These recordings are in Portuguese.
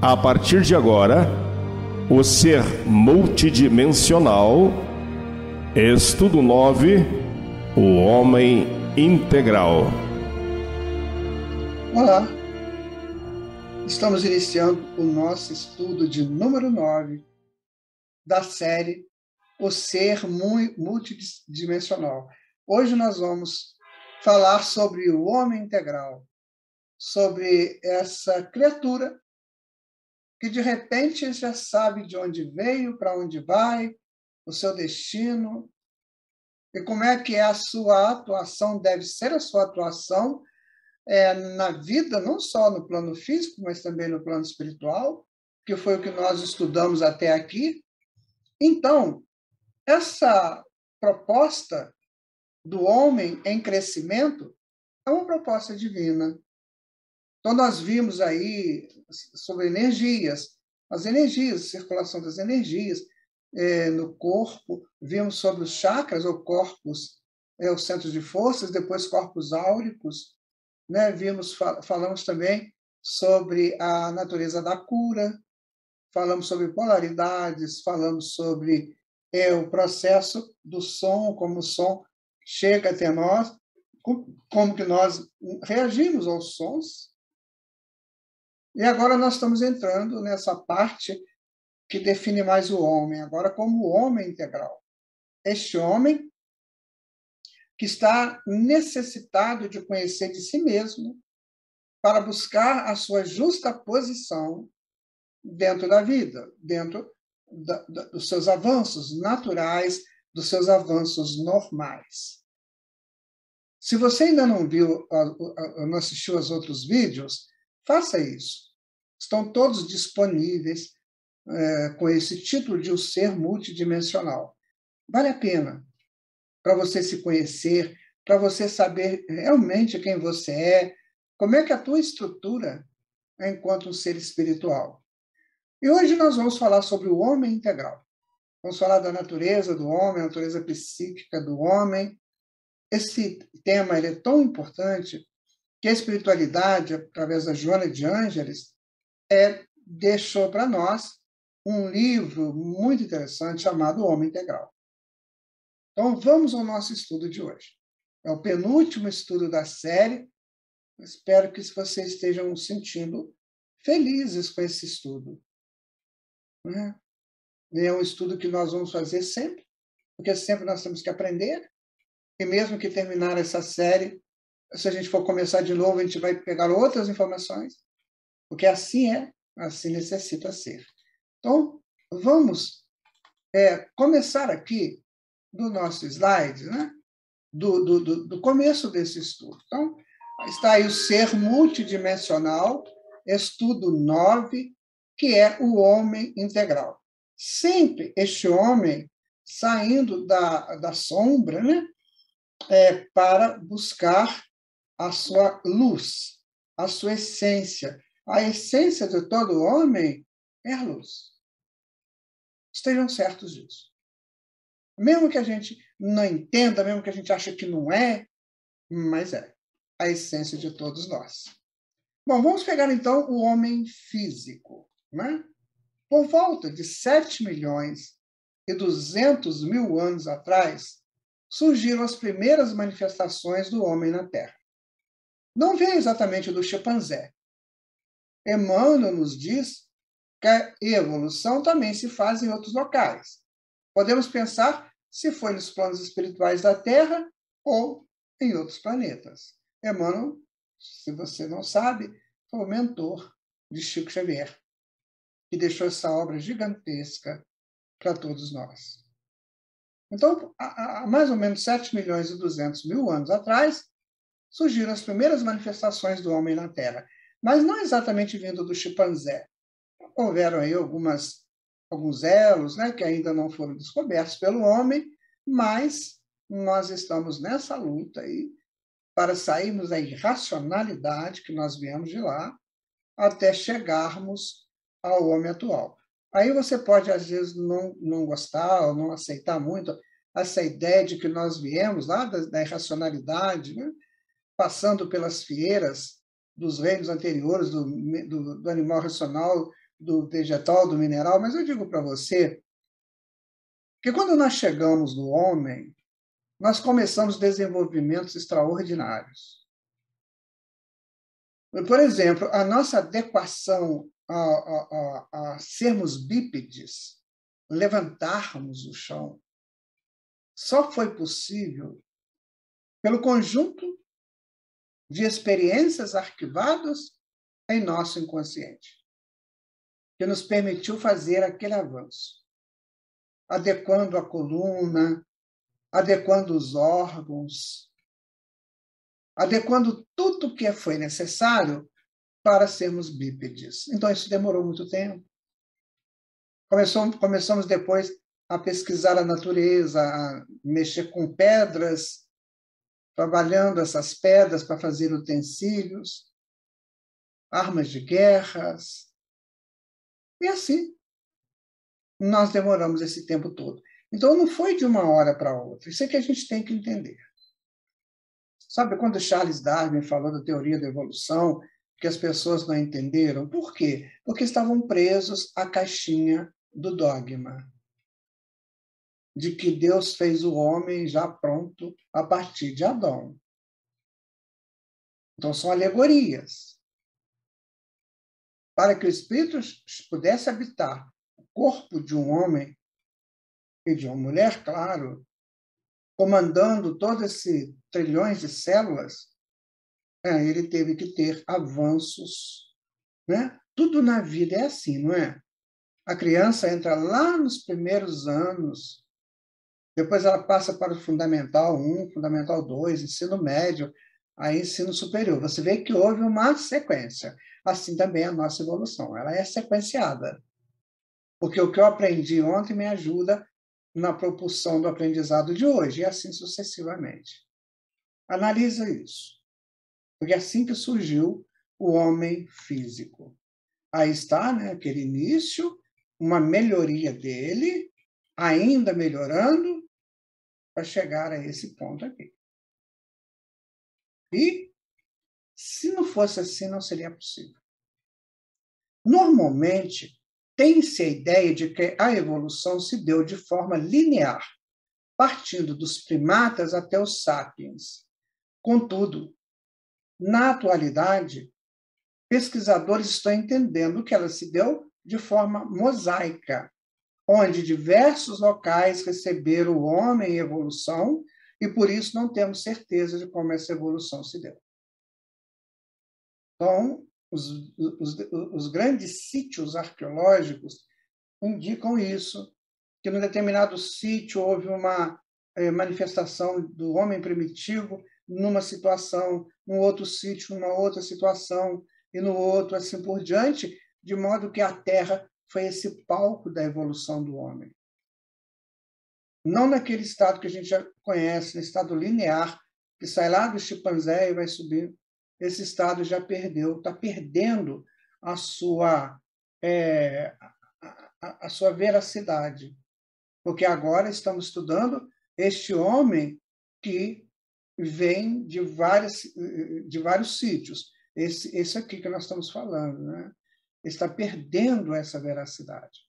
A partir de agora, o ser multidimensional, estudo 9, o homem integral. Olá, estamos iniciando o nosso estudo de número 9 da série O Ser Multidimensional. Hoje nós vamos falar sobre o homem integral, sobre essa criatura que de repente já sabe de onde veio, para onde vai, o seu destino, e como é que é a sua atuação, deve ser a sua atuação na vida, não só no plano físico, mas também no plano espiritual, que foi o que nós estudamos até aqui. Então, essa proposta do homem em crescimento é uma proposta divina. Então, nós vimos aí sobre energias, as energias, circulação das energias no corpo, vimos sobre os chakras, ou corpos, os centros de forças, depois corpos áuricos, né? Falamos também sobre a natureza da cura, falamos sobre polaridades, falamos sobre o processo do som, como o som chega até nós, como que nós reagimos aos sons. E agora nós estamos entrando nessa parte que define mais o homem, agora como o homem integral. Este homem que está necessitado de conhecer de si mesmo para buscar a sua justa posição dentro da vida, dentro dos seus avanços naturais, dos seus avanços normais. Se você ainda não viu, não assistiu aos outros vídeos, faça isso. Estão todos disponíveis com esse título de O Ser Multidimensional. Vale a pena para você se conhecer, para você saber realmente quem você é, como é que é a tua estrutura enquanto um ser espiritual. E hoje nós vamos falar sobre o homem integral. Vamos falar da natureza do homem, a natureza psíquica do homem. Esse tema ele é tão importante que a espiritualidade, através da Joana de Ângeles, deixou para nós um livro muito interessante chamado O Homem Integral. Então, vamos ao nosso estudo de hoje. É o penúltimo estudo da série. Espero que vocês estejam sentindo felizes com esse estudo. É um estudo que nós vamos fazer sempre, porque sempre nós temos que aprender. E mesmo que terminar essa série, se a gente for começar de novo, a gente vai pegar outras informações, porque assim assim necessita ser. Então, vamos começar aqui do nosso slide, né? do começo desse estudo. Então, está aí o Ser Multidimensional, estudo 9, que é o homem integral. Sempre este homem saindo da sombra, né? Para buscar a sua luz, a sua essência. A essência de todo homem é a luz. Estejam certos disso. Mesmo que a gente não entenda, mesmo que a gente ache que não é, mas é a essência de todos nós. Bom, vamos pegar então o homem físico, né? Por volta de 7.200.000 anos atrás, surgiram as primeiras manifestações do homem na Terra. Não veio exatamente do chimpanzé. Emmanuel nos diz que a evolução também se faz em outros locais. Podemos pensar se foi nos planos espirituais da Terra ou em outros planetas. Emmanuel, se você não sabe, foi o mentor de Chico Xavier, que deixou essa obra gigantesca para todos nós. Então, há mais ou menos 7.200.000 anos atrás, surgiram as primeiras manifestações do homem na Terra, mas não exatamente vindo do chimpanzé. Houveram aí alguns elos, né, que ainda não foram descobertos pelo homem, mas nós estamos nessa luta aí para sairmos da irracionalidade que nós viemos de lá até chegarmos ao homem atual. Aí você pode, às vezes, não gostar ou não aceitar muito essa ideia de que nós viemos lá da irracionalidade, né? Passando pelas fieras dos reinos anteriores, do animal racional, do vegetal, do mineral, mas eu digo para você que quando nós chegamos no homem, nós começamos desenvolvimentos extraordinários. Por exemplo, a nossa adequação a sermos bípedes, levantarmos o chão, só foi possível pelo conjunto de experiências arquivadas em nosso inconsciente, que nos permitiu fazer aquele avanço, adequando a coluna, adequando os órgãos, adequando tudo o que foi necessário para sermos bípedes. Então, isso demorou muito tempo. Começamos depois a pesquisar a natureza, a mexer com pedras, trabalhando essas pedras para fazer utensílios, armas de guerras. E assim, nós demoramos esse tempo todo. Então, não foi de uma hora para outra. Isso é que a gente tem que entender. Sabe, quando Charles Darwin falou da teoria da evolução, que as pessoas não entenderam, por quê? Porque estavam presos à caixinha do dogma de que Deus fez o homem já pronto a partir de Adão. Então, são alegorias. Para que o espírito pudesse habitar o corpo de um homem e de uma mulher, claro, comandando todo esse trilhões de células, ele teve que ter avanços, né? Tudo na vida é assim, não é? A criança entra lá nos primeiros anos, depois ela passa para o Fundamental 1, Fundamental 2, ensino médio, aí ensino superior. Você vê que houve uma sequência. Assim também é a nossa evolução. Ela é sequenciada. Porque o que eu aprendi ontem me ajuda na propulsão do aprendizado de hoje, e assim sucessivamente. Analisa isso. Porque é assim que surgiu o homem físico. Aí está, né, aquele início, uma melhoria dele, ainda melhorando, para chegar a esse ponto aqui. E, se não fosse assim, não seria possível. Normalmente, tem-se a ideia de que a evolução se deu de forma linear, partindo dos primatas até os sapiens. Contudo, na atualidade, pesquisadores estão entendendo que ela se deu de forma mosaica, onde diversos locais receberam o homem em evolução e, por isso, não temos certeza de como essa evolução se deu. Então, os grandes sítios arqueológicos indicam isso, que num determinado sítio houve uma manifestação do homem primitivo numa situação, num outro sítio, numa outra situação, e no outro, assim por diante, de modo que a Terra foi esse palco da evolução do homem. Não naquele estado que a gente já conhece, no estado linear, que sai lá do chimpanzé e vai subir. Esse estado já perdeu, está perdendo a sua veracidade. Porque agora estamos estudando este homem que vem de vários sítios. Esse aqui que nós estamos falando, né? Está perdendo essa veracidade.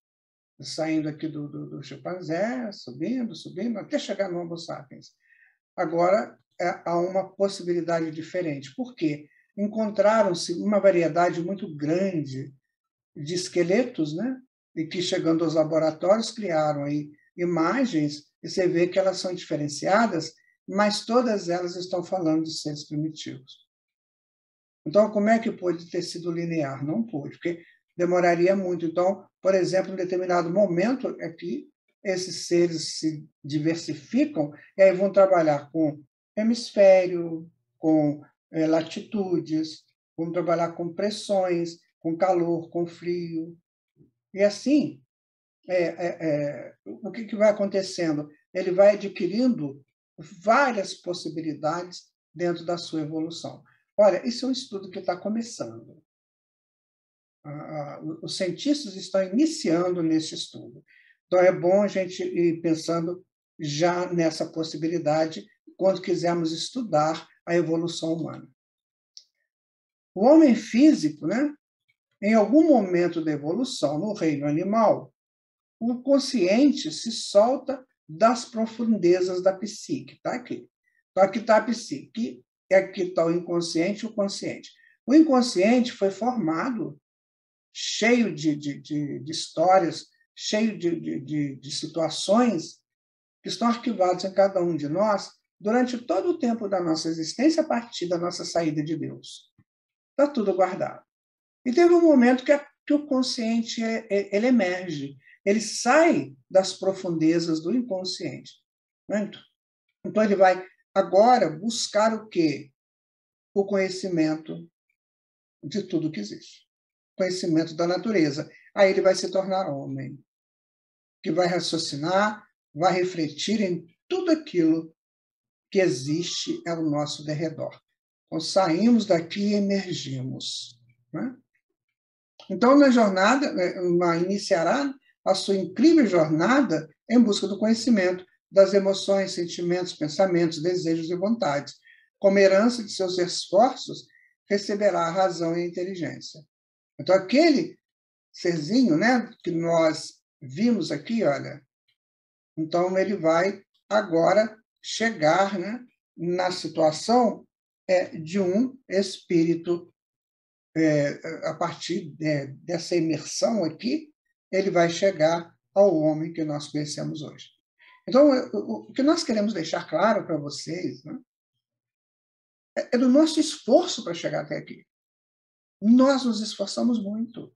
Saindo aqui do chimpanzé, subindo, até chegar no Homo sapiens. Agora, há uma possibilidade diferente. Por quê? Encontraram-se uma variedade muito grande de esqueletos, né? E que, chegando aos laboratórios, criaram aí imagens, e você vê que elas são diferenciadas, mas todas elas estão falando de seres primitivos. Então, como é que pôde ter sido linear? Não pôde, porque demoraria muito. Então, por exemplo, em determinado momento aqui, esses seres se diversificam e aí vão trabalhar com hemisfério, com latitudes, vão trabalhar com pressões, com calor, com frio. E assim, o que vai acontecendo? Ele vai adquirindo várias possibilidades dentro da sua evolução. Olha, isso é um estudo que está começando. Os cientistas estão iniciando nesse estudo. Então, é bom a gente ir pensando já nessa possibilidade quando quisermos estudar a evolução humana. O homem físico, né, em algum momento da evolução no reino animal, o consciente se solta das profundezas da psique. Está aqui. Então, aqui está a psique, aqui está o inconsciente e o consciente. O inconsciente foi formado cheio de histórias, cheio de situações que estão arquivadas em cada um de nós durante todo o tempo da nossa existência, a partir da nossa saída de Deus. Está tudo guardado. E teve um momento que o consciente ele emerge, ele sai das profundezas do inconsciente. Né? Então, ele vai agora buscar o quê? O conhecimento de tudo que existe. Conhecimento da natureza. Aí ele vai se tornar homem, que vai raciocinar, vai refletir em tudo aquilo que existe ao nosso derredor. Então, saímos daqui e emergimos. Né? Então, na jornada, iniciará a sua incrível jornada em busca do conhecimento, das emoções, sentimentos, pensamentos, desejos e vontades. Como herança de seus esforços, receberá a razão e a inteligência. Então, aquele serzinho, né, que nós vimos aqui, olha, então ele vai agora chegar, né, na situação de um espírito, a partir dessa imersão aqui, ele vai chegar ao homem que nós conhecemos hoje. Então, o que nós queremos deixar claro para vocês, né, é do nosso esforço para chegar até aqui. Nós nos esforçamos muito.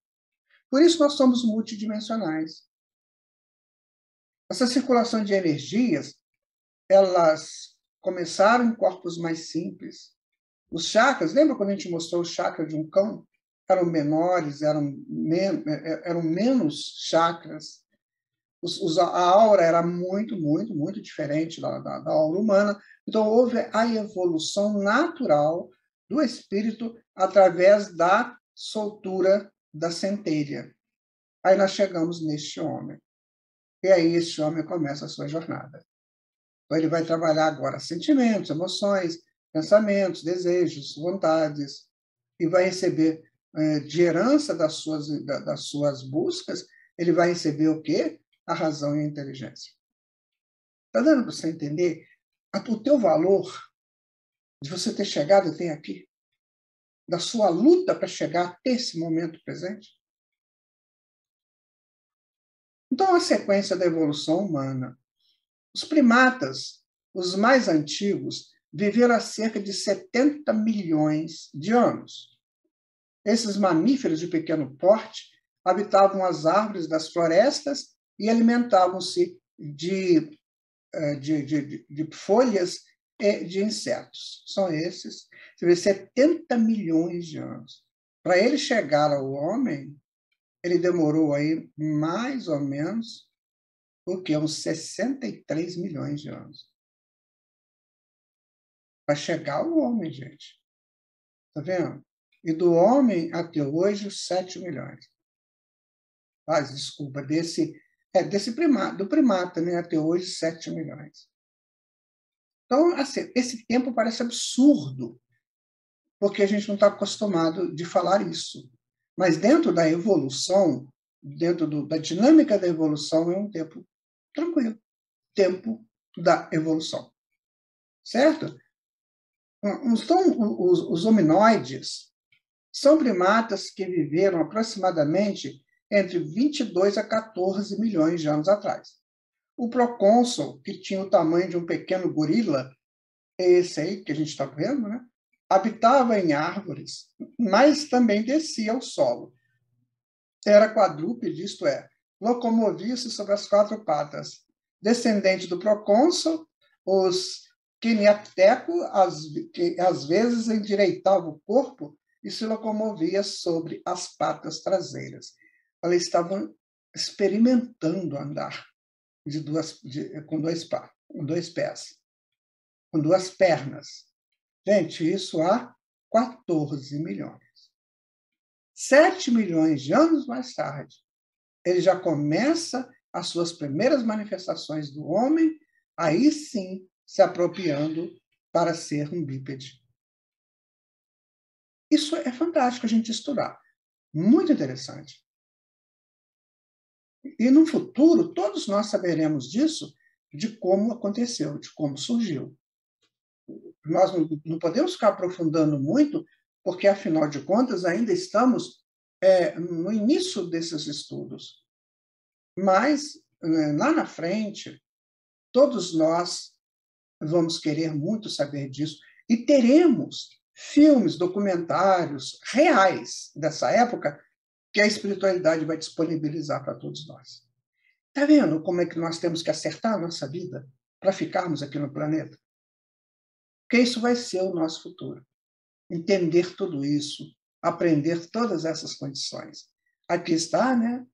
Por isso, nós somos multidimensionais. Essa circulação de energias, elas começaram em corpos mais simples. Os chakras, lembra quando a gente mostrou o chakra de um cão? Eram menores, eram menos chakras. A aura era muito, muito, muito diferente da aura humana. Então, houve a evolução natural do espírito através da soltura da centelha. Aí nós chegamos neste homem. E aí este homem começa a sua jornada. Então, ele vai trabalhar agora sentimentos, emoções, pensamentos, desejos, vontades, e vai receber, de herança das suas buscas, ele vai receber o quê? A razão e a inteligência. Está dando para você entender o teu valor de você ter chegado até aqui? Da sua luta para chegar até esse momento presente? Então, a sequência da evolução humana. Os primatas, os mais antigos, viveram há cerca de 70 milhões de anos. Esses mamíferos de pequeno porte habitavam as árvores das florestas e alimentavam-se de folhas e de insetos. São esses. Você vê, 70 milhões de anos. Para ele chegar ao homem, ele demorou aí mais ou menos uns 63 milhões de anos. Para chegar ao homem, gente. Está vendo? E do homem até hoje, 7 milhões. Desculpa, do primata, né, até hoje, 7 milhões. Então, assim, esse tempo parece absurdo, porque a gente não está acostumado de falar isso. Mas dentro da evolução, dentro da dinâmica da evolução, é um tempo tranquilo. Tempo da evolução. Certo? Então, os hominoides são primatas que viveram aproximadamente entre 22 a 14 milhões de anos atrás. O procônsul, que tinha o tamanho de um pequeno gorila, é esse aí que a gente está vendo, né? Habitava em árvores, mas também descia ao solo. Era quadrúpede, isto é, locomovia-se sobre as 4 patas. Descendente do procônsul, os quiniapteco, às vezes, endireitava o corpo e se locomovia sobre as patas traseiras. Eles estavam experimentando andar com dois pés, com 2 pernas. Gente, isso há 14 milhões. 7 milhões de anos mais tarde, ele já começa as suas primeiras manifestações do homem, aí sim se apropriando para ser um bípede. Isso é fantástico a gente estudar. muito interessante. E no futuro, todos nós saberemos disso, de como aconteceu, de como surgiu. Nós não podemos ficar aprofundando muito, porque, afinal de contas, ainda estamos no início desses estudos. Mas, lá na frente, todos nós vamos querer muito saber disso e teremos filmes, documentários reais dessa época que a espiritualidade vai disponibilizar para todos nós. Está vendo como é que nós temos que acertar a nossa vida para ficarmos aqui no planeta? Porque isso vai ser o nosso futuro. Entender tudo isso, aprender todas essas condições. Aqui está, né,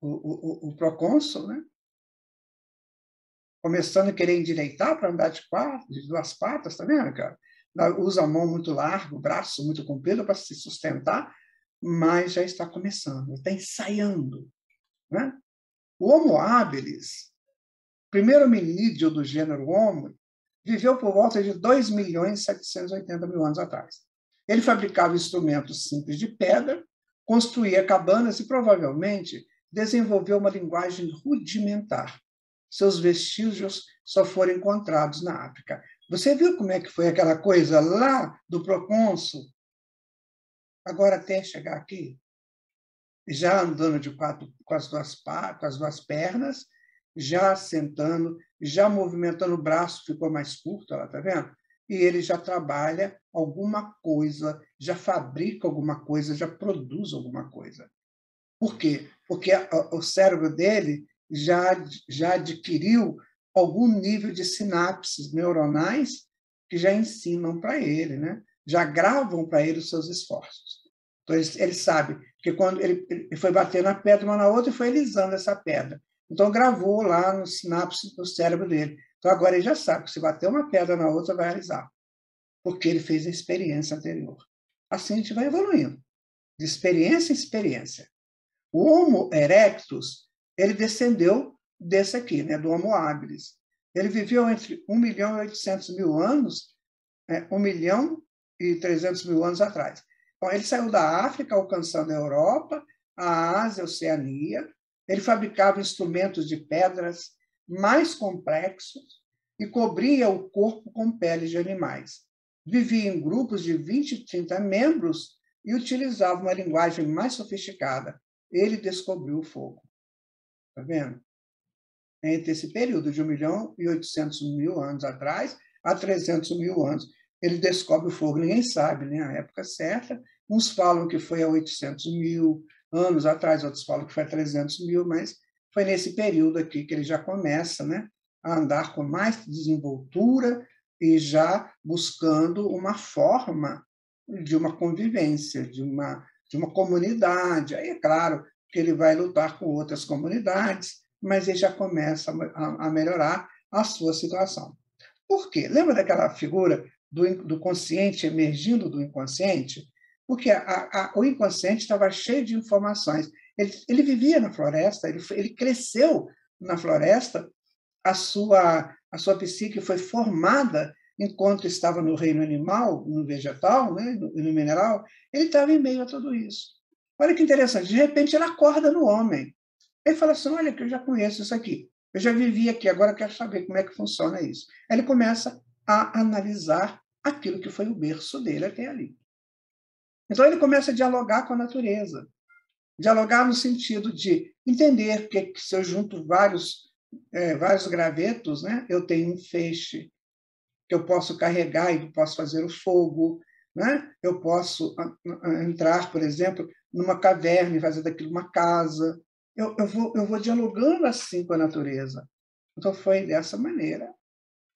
o procônsul, né, começando a querer endireitar para andar de duas patas, tá vendo, cara? Usa a mão muito larga, o braço muito comprido para se sustentar, mas já está começando, está ensaiando, né? O Homo habilis, primeiro hominídeo do gênero Homo, viveu por volta de 2.780.000 anos atrás. Ele fabricava instrumentos simples de pedra, construía cabanas e, provavelmente, desenvolveu uma linguagem rudimentar. Seus vestígios só foram encontrados na África. Você viu como é que foi aquela coisa lá do procônsul? Agora, até chegar aqui, já andando com as duas pernas, já sentando, já movimentando o braço, ficou mais curto, ela está vendo? E ele já trabalha alguma coisa, já fabrica alguma coisa, já produz alguma coisa. Por quê? Porque o cérebro dele já adquiriu algum nível de sinapses neuronais que já ensinam para ele, né? Já gravam para ele os seus esforços. Então, ele sabe que quando ele foi bater na pedra uma na outra, e foi alisando essa pedra. Então, gravou lá no sinapse do cérebro dele. Então, agora ele já sabe que se bater uma pedra na outra, vai alisar, porque ele fez a experiência anterior. Assim a gente vai evoluindo, de experiência em experiência. O Homo erectus, ele descendeu desse aqui, né, do Homo habilis. Ele viveu entre 1.800.000 anos, 1.300.000 anos atrás. Então, ele saiu da África, alcançando a Europa, a Ásia, a Oceania. Ele fabricava instrumentos de pedras mais complexos e cobria o corpo com peles de animais. Vivia em grupos de 20, 30 membros e utilizava uma linguagem mais sofisticada. Ele descobriu o fogo. Está vendo? Entre esse período de 1.800.000 anos atrás a 300.000 anos, ele descobre o fogo. Ninguém sabe, né, a época certa. Uns falam que foi há 800.000 anos atrás, outros falam que foi há 300.000, mas foi nesse período aqui que ele já começa, né, a andar com mais desenvoltura e já buscando uma forma de uma convivência, de uma comunidade. Aí, é claro, que ele vai lutar com outras comunidades, mas ele já começa a melhorar a sua situação. Por quê? Lembra daquela figura do consciente emergindo do inconsciente? Porque o inconsciente estava cheio de informações. Ele vivia na floresta, ele cresceu na floresta, a sua psique foi formada enquanto estava no reino animal, no vegetal, né, no mineral, ele estava em meio a tudo isso. Olha que interessante, de repente ele acorda no homem. Ele fala assim, olha, que eu já conheço isso aqui, eu já vivi aqui, agora eu quero saber como é que funciona isso. Aí ele começa a analisar aquilo que foi o berço dele até ali. Então ele começa a dialogar com a natureza. Dialogar no sentido de entender que se eu junto vários gravetos, né, eu tenho um feixe que eu posso carregar e posso fazer o fogo, né? Eu posso entrar, por exemplo, numa caverna e fazer daquilo uma casa. Eu vou dialogando assim com a natureza. Então, foi dessa maneira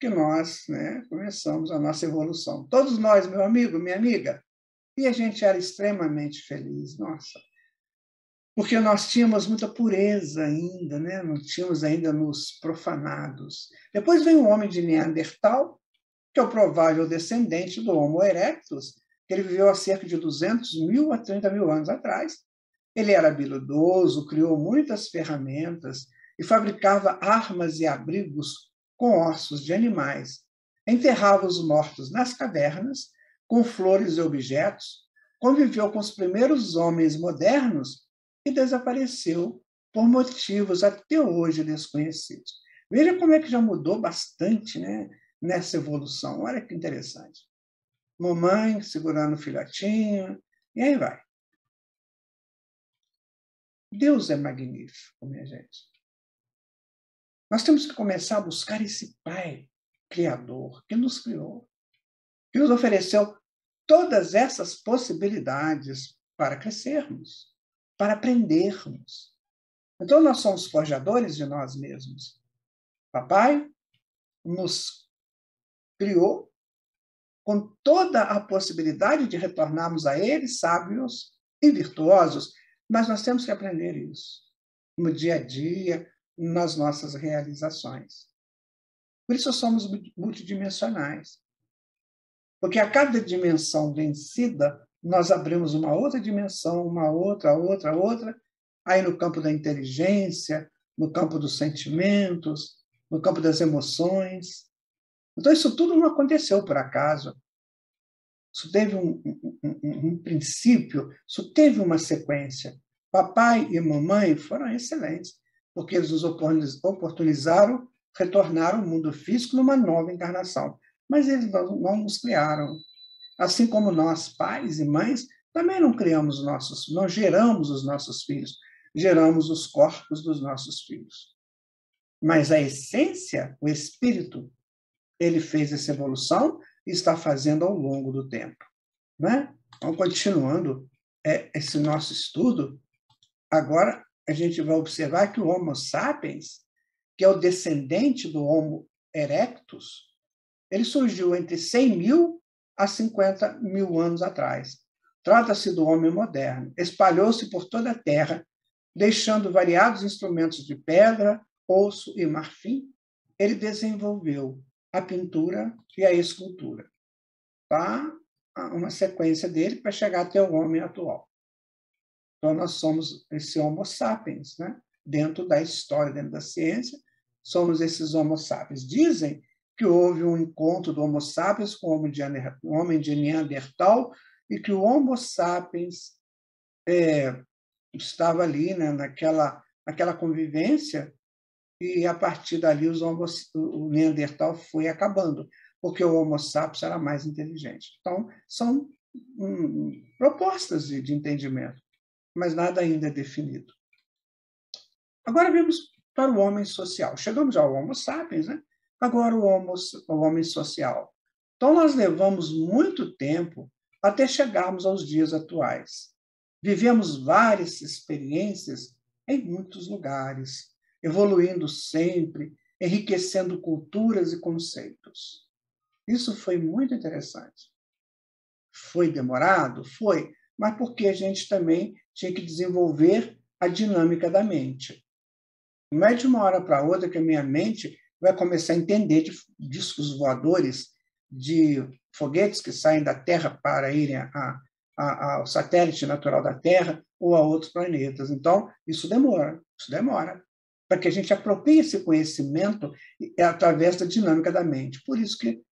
que nós, né, começamos a nossa evolução. Todos nós, meu amigo, minha amiga, e a gente era extremamente feliz, nossa, porque nós tínhamos muita pureza ainda, né? Não tínhamos ainda nos profanados. Depois vem o homem de Neandertal, que é o provável descendente do Homo erectus, que ele viveu há cerca de 200.000 a 30.000 anos atrás. Ele era habilidoso, criou muitas ferramentas e fabricava armas e abrigos com ossos de animais. Enterrava os mortos nas cavernas, com flores e objetos, conviveu com os primeiros homens modernos e desapareceu por motivos até hoje desconhecidos. Veja como é que já mudou bastante, né, nessa evolução. Olha que interessante. Mamãe segurando o filhotinho, e aí vai. Deus é magnífico, minha gente. Nós temos que começar a buscar esse Pai Criador que nos criou, que nos ofereceu todas essas possibilidades para crescermos, para aprendermos. Então, nós somos forjadores de nós mesmos. Papai nos criou com toda a possibilidade de retornarmos a Ele sábios e virtuosos, mas nós temos que aprender isso no dia a dia, nas nossas realizações. Por isso somos multidimensionais. Porque a cada dimensão vencida, nós abrimos uma outra dimensão, uma outra. Aí no campo da inteligência, no campo dos sentimentos, no campo das emoções. Então, isso tudo não aconteceu por acaso. Isso teve um princípio, isso teve uma sequência. Papai e mamãe foram excelentes, porque eles nos oportunizaram retornar ao mundo físico numa nova encarnação. Mas eles não nos criaram. Assim como nós, pais e mães, também não criamos não geramos os nossos filhos, geramos os corpos dos nossos filhos. Mas a essência, o espírito, ele fez essa evolução e está fazendo ao longo do tempo. Né? Então, continuando esse nosso estudo, agora a gente vai observar que o Homo sapiens, que é o descendente do Homo erectus, ele surgiu entre 100 mil a 50 mil anos atrás. Trata-se do homem moderno. Espalhou-se por toda a Terra, deixando variados instrumentos de pedra, osso e marfim. Ele desenvolveu a pintura e a escultura. Tá? Uma sequência dele para chegar até o homem atual. Então, nós somos esse Homo sapiens, né? Dentro da história, dentro da ciência, somos esses Homo sapiens. Dizem que houve um encontro do Homo sapiens com o homem de Neandertal e que o Homo sapiens estava ali, né, naquela convivência, e a partir dali o Neandertal foi acabando, porque o Homo sapiens era mais inteligente. Então, são propostas de entendimento, mas nada ainda é definido. Agora vamos para o homem social. Chegamos ao Homo sapiens, né? Agora o homem social. Então, nós levamos muito tempo até chegarmos aos dias atuais. Vivemos várias experiências em muitos lugares, evoluindo sempre, enriquecendo culturas e conceitos. Isso foi muito interessante. Foi demorado? Foi, mas porque a gente também tinha que desenvolver a dinâmica da mente. Não é de uma hora para outra que a minha mente vai começar a entender de discos voadores, de foguetes que saem da Terra para irem ao satélite natural da Terra ou a outros planetas. Então, isso demora, para que a gente aproprie esse conhecimento através da dinâmica da mente. Por isso que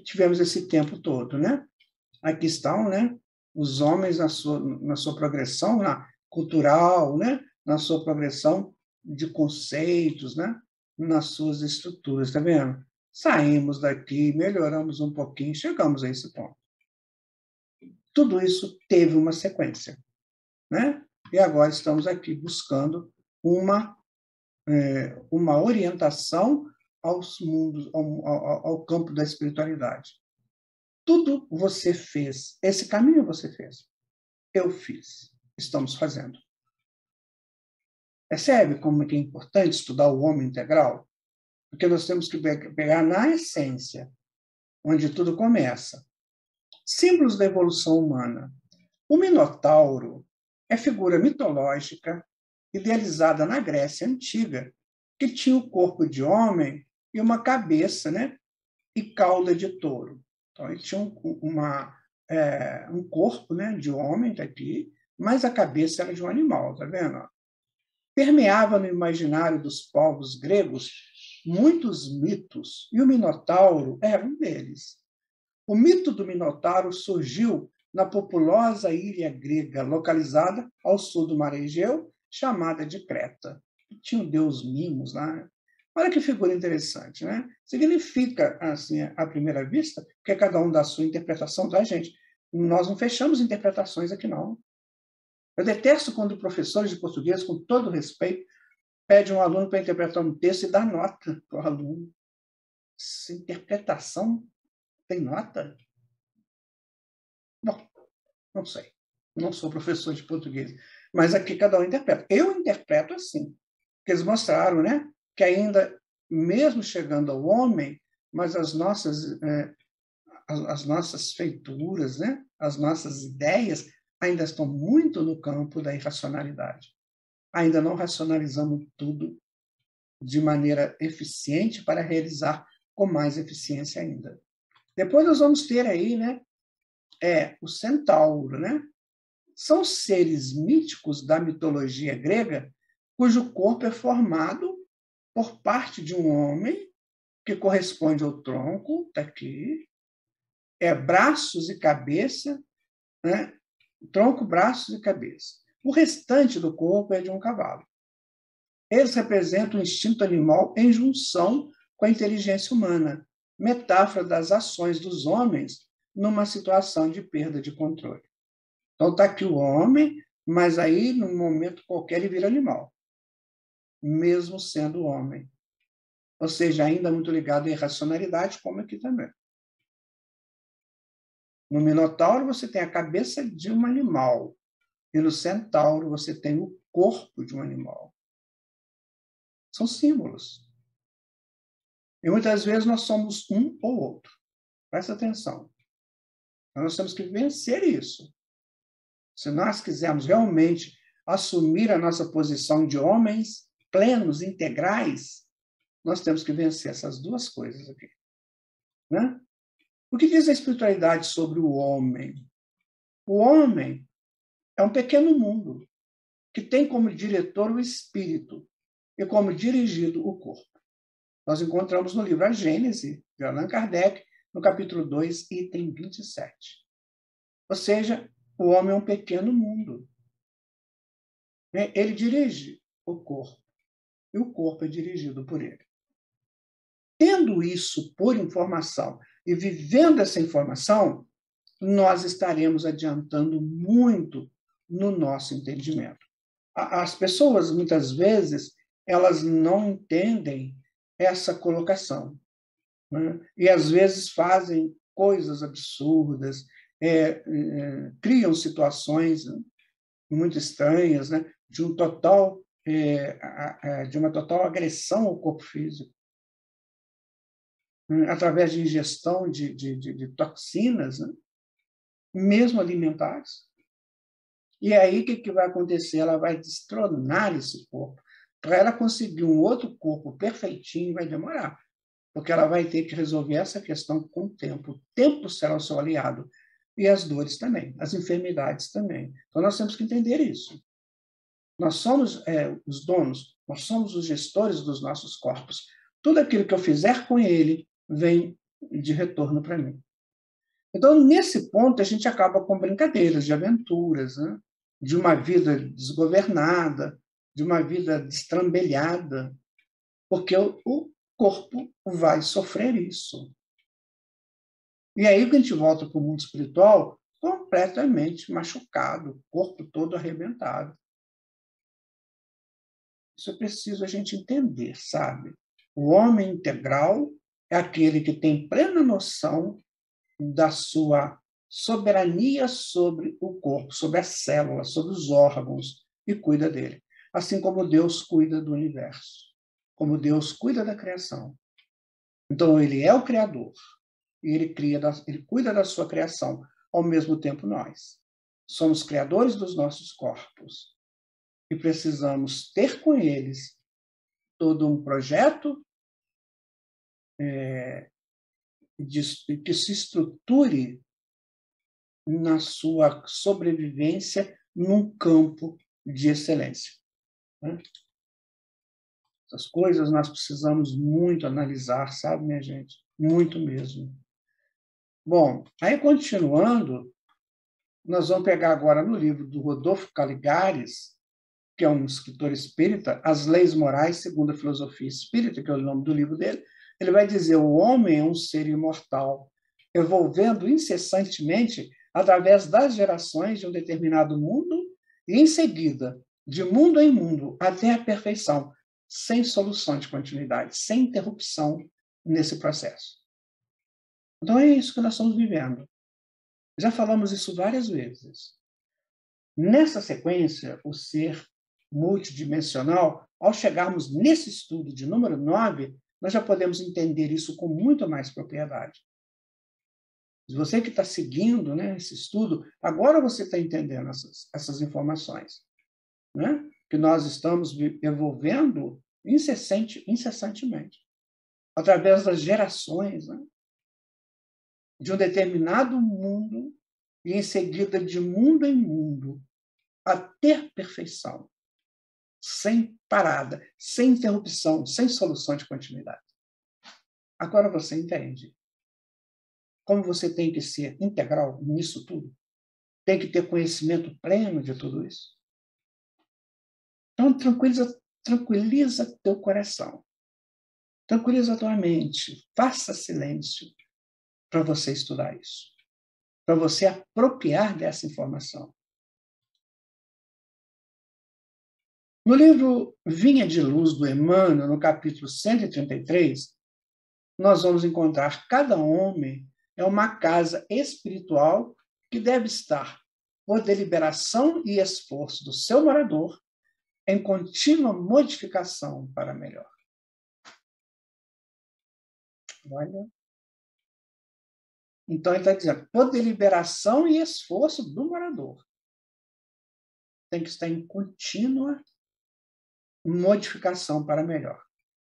tivemos esse tempo todo, né? Aqui estão, né, os homens na sua progressão cultural, né, na sua progressão de conceitos, né, nas suas estruturas, tá vendo? Saímos daqui, melhoramos um pouquinho, chegamos a esse ponto. Tudo isso teve uma sequência, né? E agora estamos aqui buscando uma orientação aos mundos, ao campo da espiritualidade. Tudo você fez, esse caminho você fez, eu fiz, estamos fazendo. Percebe como é importante estudar o homem integral? Porque nós temos que pegar na essência, onde tudo começa. Símbolos da evolução humana. O Minotauro é figura mitológica idealizada na Grécia Antiga, que tinha o corpo de homem e uma cabeça, né, e cauda de touro. Então, ele tinha um corpo, né, de homem, tá aqui, mas a cabeça era de um animal, tá vendo? Permeava no imaginário dos povos gregos muitos mitos, e o Minotauro era um deles. O mito do Minotauro surgiu na populosa ilha grega localizada ao sul do Mar Egeu, chamada de Creta. Tinha o deus Mimos lá. Olha que figura interessante, né? Significa, assim, à primeira vista, que cada um dá a sua interpretação, tá, gente? Nós não fechamos interpretações aqui, não. Eu detesto quando professores de português, com todo respeito, pedem um aluno para interpretar um texto e dá nota para o aluno. Essa interpretação tem nota? Bom, não sei. Não sou professor de português. Mas aqui cada um interpreta. Eu interpreto assim. Porque eles mostraram, né, que ainda, mesmo chegando ao homem, mas as nossas feituras, né, as nossas ideias ainda estão muito no campo da irracionalidade. Ainda não racionalizamos tudo de maneira eficiente para realizar com mais eficiência ainda. Depois nós vamos ter aí, né, o centauro, né? São seres míticos da mitologia grega cujo corpo é formado por parte de um homem que corresponde ao tronco, está aqui, braços e cabeça, né? Tronco, braços e cabeça. O restante do corpo é de um cavalo. Eles representam o instinto animal em junção com a inteligência humana, metáfora das ações dos homens numa situação de perda de controle. Então está aqui o homem, mas aí, num momento qualquer, ele vira animal, mesmo sendo homem. Ou seja, ainda muito ligado à irracionalidade, como aqui também. No Minotauro, você tem a cabeça de um animal, e no Centauro, você tem o corpo de um animal. São símbolos. E muitas vezes nós somos um ou outro. Presta atenção. Nós temos que vencer isso. Se nós quisermos realmente assumir a nossa posição de homens plenos, integrais, nós temos que vencer essas duas coisas aqui. Né? O que diz a espiritualidade sobre o homem? O homem é um pequeno mundo que tem como diretor o espírito e como dirigido o corpo. Nós encontramos no livro A Gênese, de Allan Kardec, no capítulo 2, item 27. Ou seja, o homem é um pequeno mundo. Ele dirige o corpo, e o corpo é dirigido por ele. Tendo isso por informação e vivendo essa informação, nós estaremos adiantando muito no nosso entendimento. As pessoas, muitas vezes, elas não entendem essa colocação, né? E, às vezes, fazem coisas absurdas, criam situações muito estranhas, né? de uma total agressão ao corpo físico, através de ingestão de toxinas, né? Mesmo alimentares. E aí, o que vai acontecer? Ela vai destronar esse corpo. Para ela conseguir um outro corpo perfeitinho, vai demorar, porque ela vai ter que resolver essa questão com o tempo. O tempo será o seu aliado. E as dores também, as enfermidades também. Então, nós temos que entender isso. Nós somos os donos, nós somos os gestores dos nossos corpos. Tudo aquilo que eu fizer com ele vem de retorno para mim. Então, nesse ponto, a gente acaba com brincadeiras, de aventuras, né? De uma vida desgovernada, de uma vida destrambelhada, porque o corpo vai sofrer isso. E aí que a gente volta para o mundo espiritual completamente machucado, o corpo todo arrebentado. Isso é preciso a gente entender, sabe? O homem integral é aquele que tem plena noção da sua soberania sobre o corpo, sobre as células, sobre os órgãos, e cuida dele. Assim como Deus cuida do universo, como Deus cuida da criação. Então, ele é o Criador, e ele cuida da sua criação, ao mesmo tempo nós. Somos criadores dos nossos corpos, e precisamos ter com eles todo um projeto que se estruture na sua sobrevivência num campo de excelência. Né? Essas coisas nós precisamos muito analisar, sabe, minha gente? Muito mesmo. Bom, aí continuando, Nós vamos pegar agora no livro do Rodolfo Caligares, que é um escritor espírita, As Leis Morais segundo a Filosofia Espírita, que é o nome do livro dele. Ele vai dizer: o homem é um ser imortal, evolvendo incessantemente através das gerações de um determinado mundo e, em seguida, de mundo em mundo, até a perfeição, sem solução de continuidade, sem interrupção nesse processo. Então, é isso que nós estamos vivendo. Já falamos isso várias vezes. Nessa sequência, o ser multidimensional, ao chegarmos nesse estudo de número 9, nós já podemos entender isso com muito mais propriedade. Você que está seguindo, né, esse estudo, agora você está entendendo essas informações, né, que nós estamos evolvendo incessantemente, através das gerações, né, de um determinado mundo e, em seguida, de mundo em mundo, a ter perfeição, sem parada, sem interrupção, sem solução de continuidade. Agora você entende como você tem que ser integral nisso tudo? Tem que ter conhecimento pleno de tudo isso? Então, tranquiliza teu coração. Tranquiliza tua mente. Faça silêncio para você estudar isso. Para você apropriar dessa informação. No livro Vinha de Luz, do Emmanuel, no capítulo 133, nós vamos encontrar cada homem é uma casa espiritual que deve estar, por deliberação e esforço do seu morador, em contínua modificação para melhor. Olha. Então, ele está dizendo, por deliberação e esforço do morador. Tem que estar em contínua modificação para melhor.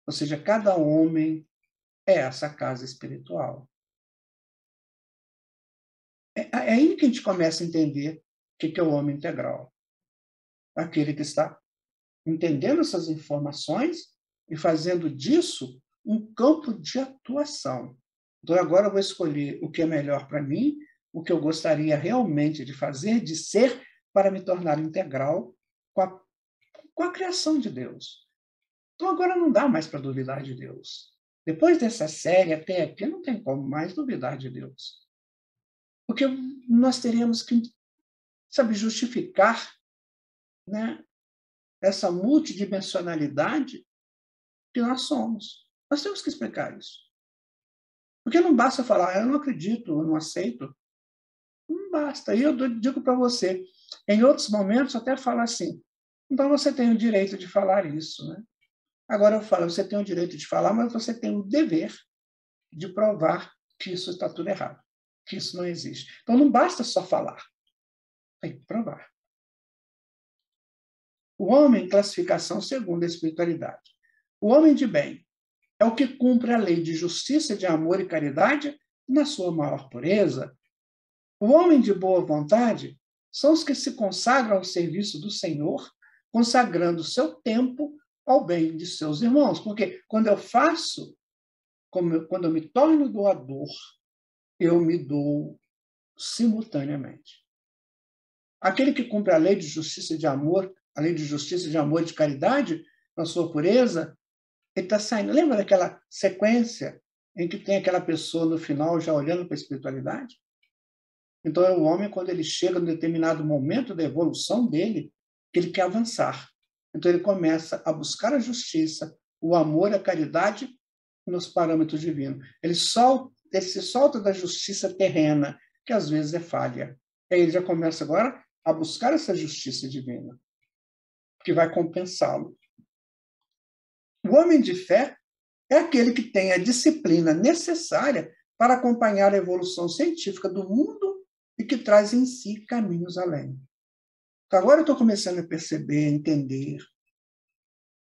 Ou seja, cada homem é essa casa espiritual. É aí que a gente começa a entender o que é o homem integral. Aquele que está entendendo essas informações e fazendo disso um campo de atuação. Então, agora eu vou escolher o que é melhor para mim, o que eu gostaria realmente de fazer, de ser, para me tornar integral com a criação de Deus. Então, agora não dá mais para duvidar de Deus. Depois dessa série, até aqui, não tem como mais duvidar de Deus. Porque nós teremos que, justificar, né, essa multidimensionalidade que nós somos. Nós temos que explicar isso. Porque não basta falar, eu não acredito, eu não aceito. Não basta. E eu digo para você, em outros momentos, até falo assim, então você tem o direito de falar isso, né? Agora eu falo, você tem o direito de falar, mas você tem o dever de provar que isso está tudo errado, que isso não existe. Então não basta só falar, tem que provar. O homem, classificação segundo a espiritualidade. O homem de bem é o que cumpre a lei de justiça, de amor e caridade na sua maior pureza. O homem de boa vontade são os que se consagram ao serviço do Senhor, consagrando seu tempo ao bem de seus irmãos. Porque quando eu faço, quando eu me torno doador, eu me dou simultaneamente. Aquele que cumpre a lei de justiça e de amor, a lei de justiça, de amor e de caridade, na sua pureza, ele está saindo. Lembra daquela sequência em que tem aquela pessoa no final já olhando para a espiritualidade? Então, é o homem, quando ele chega em determinado momento da evolução dele, que ele quer avançar. Então, ele começa a buscar a justiça, o amor, a caridade nos parâmetros divinos. Ele se solta da justiça terrena, que às vezes é falha. Aí ele já começa agora a buscar essa justiça divina, que vai compensá-lo. O homem de fé é aquele que tem a disciplina necessária para acompanhar a evolução científica do mundo e que traz em si caminhos além. Então, agora eu estou começando a perceber, a entender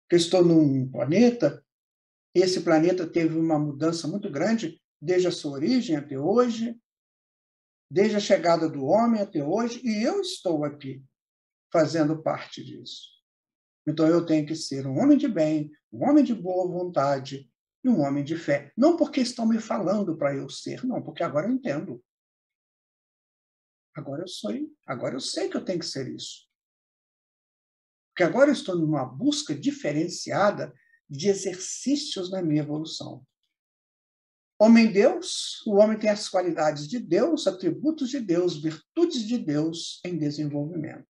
que eu estou num planeta, e esse planeta teve uma mudança muito grande desde a sua origem até hoje, desde a chegada do homem até hoje, e eu estou aqui fazendo parte disso. Então, eu tenho que ser um homem de bem, um homem de boa vontade e um homem de fé. Não porque estão me falando para eu ser, não, porque agora eu entendo. agora eu sei que eu tenho que ser isso. Porque agora eu estou numa busca diferenciada de exercícios na minha evolução. Homem-Deus, o homem tem as qualidades de Deus, atributos de Deus, virtudes de Deus em desenvolvimento.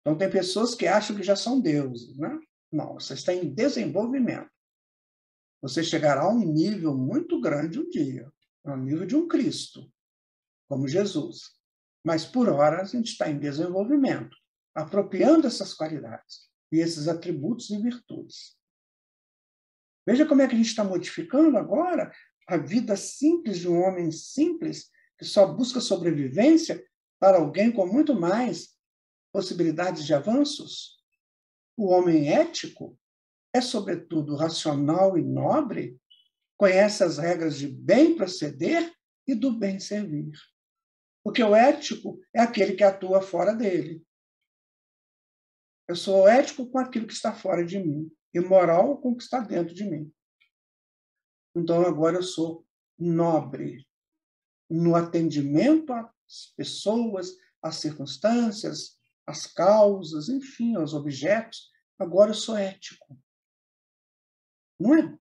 Então, tem pessoas que acham que já são deuses, né? Não, você está em desenvolvimento. Você chegará a um nível muito grande um dia, ao nível de um Cristo, como Jesus. Mas, por hora, a gente está em desenvolvimento, apropriando essas qualidades e esses atributos e virtudes. Veja como é que a gente está modificando agora a vida simples de um homem simples, que só busca sobrevivência, para alguém com muito mais possibilidades de avanços. O homem ético é, sobretudo, racional e nobre, conhece as regras de bem proceder e do bem servir. Porque o ético é aquele que atua fora dele. Eu sou ético com aquilo que está fora de mim, e moral com o que está dentro de mim. Então, agora eu sou nobre no atendimento às pessoas, às circunstâncias, às causas, enfim, aos objetos. Agora eu sou ético. Não é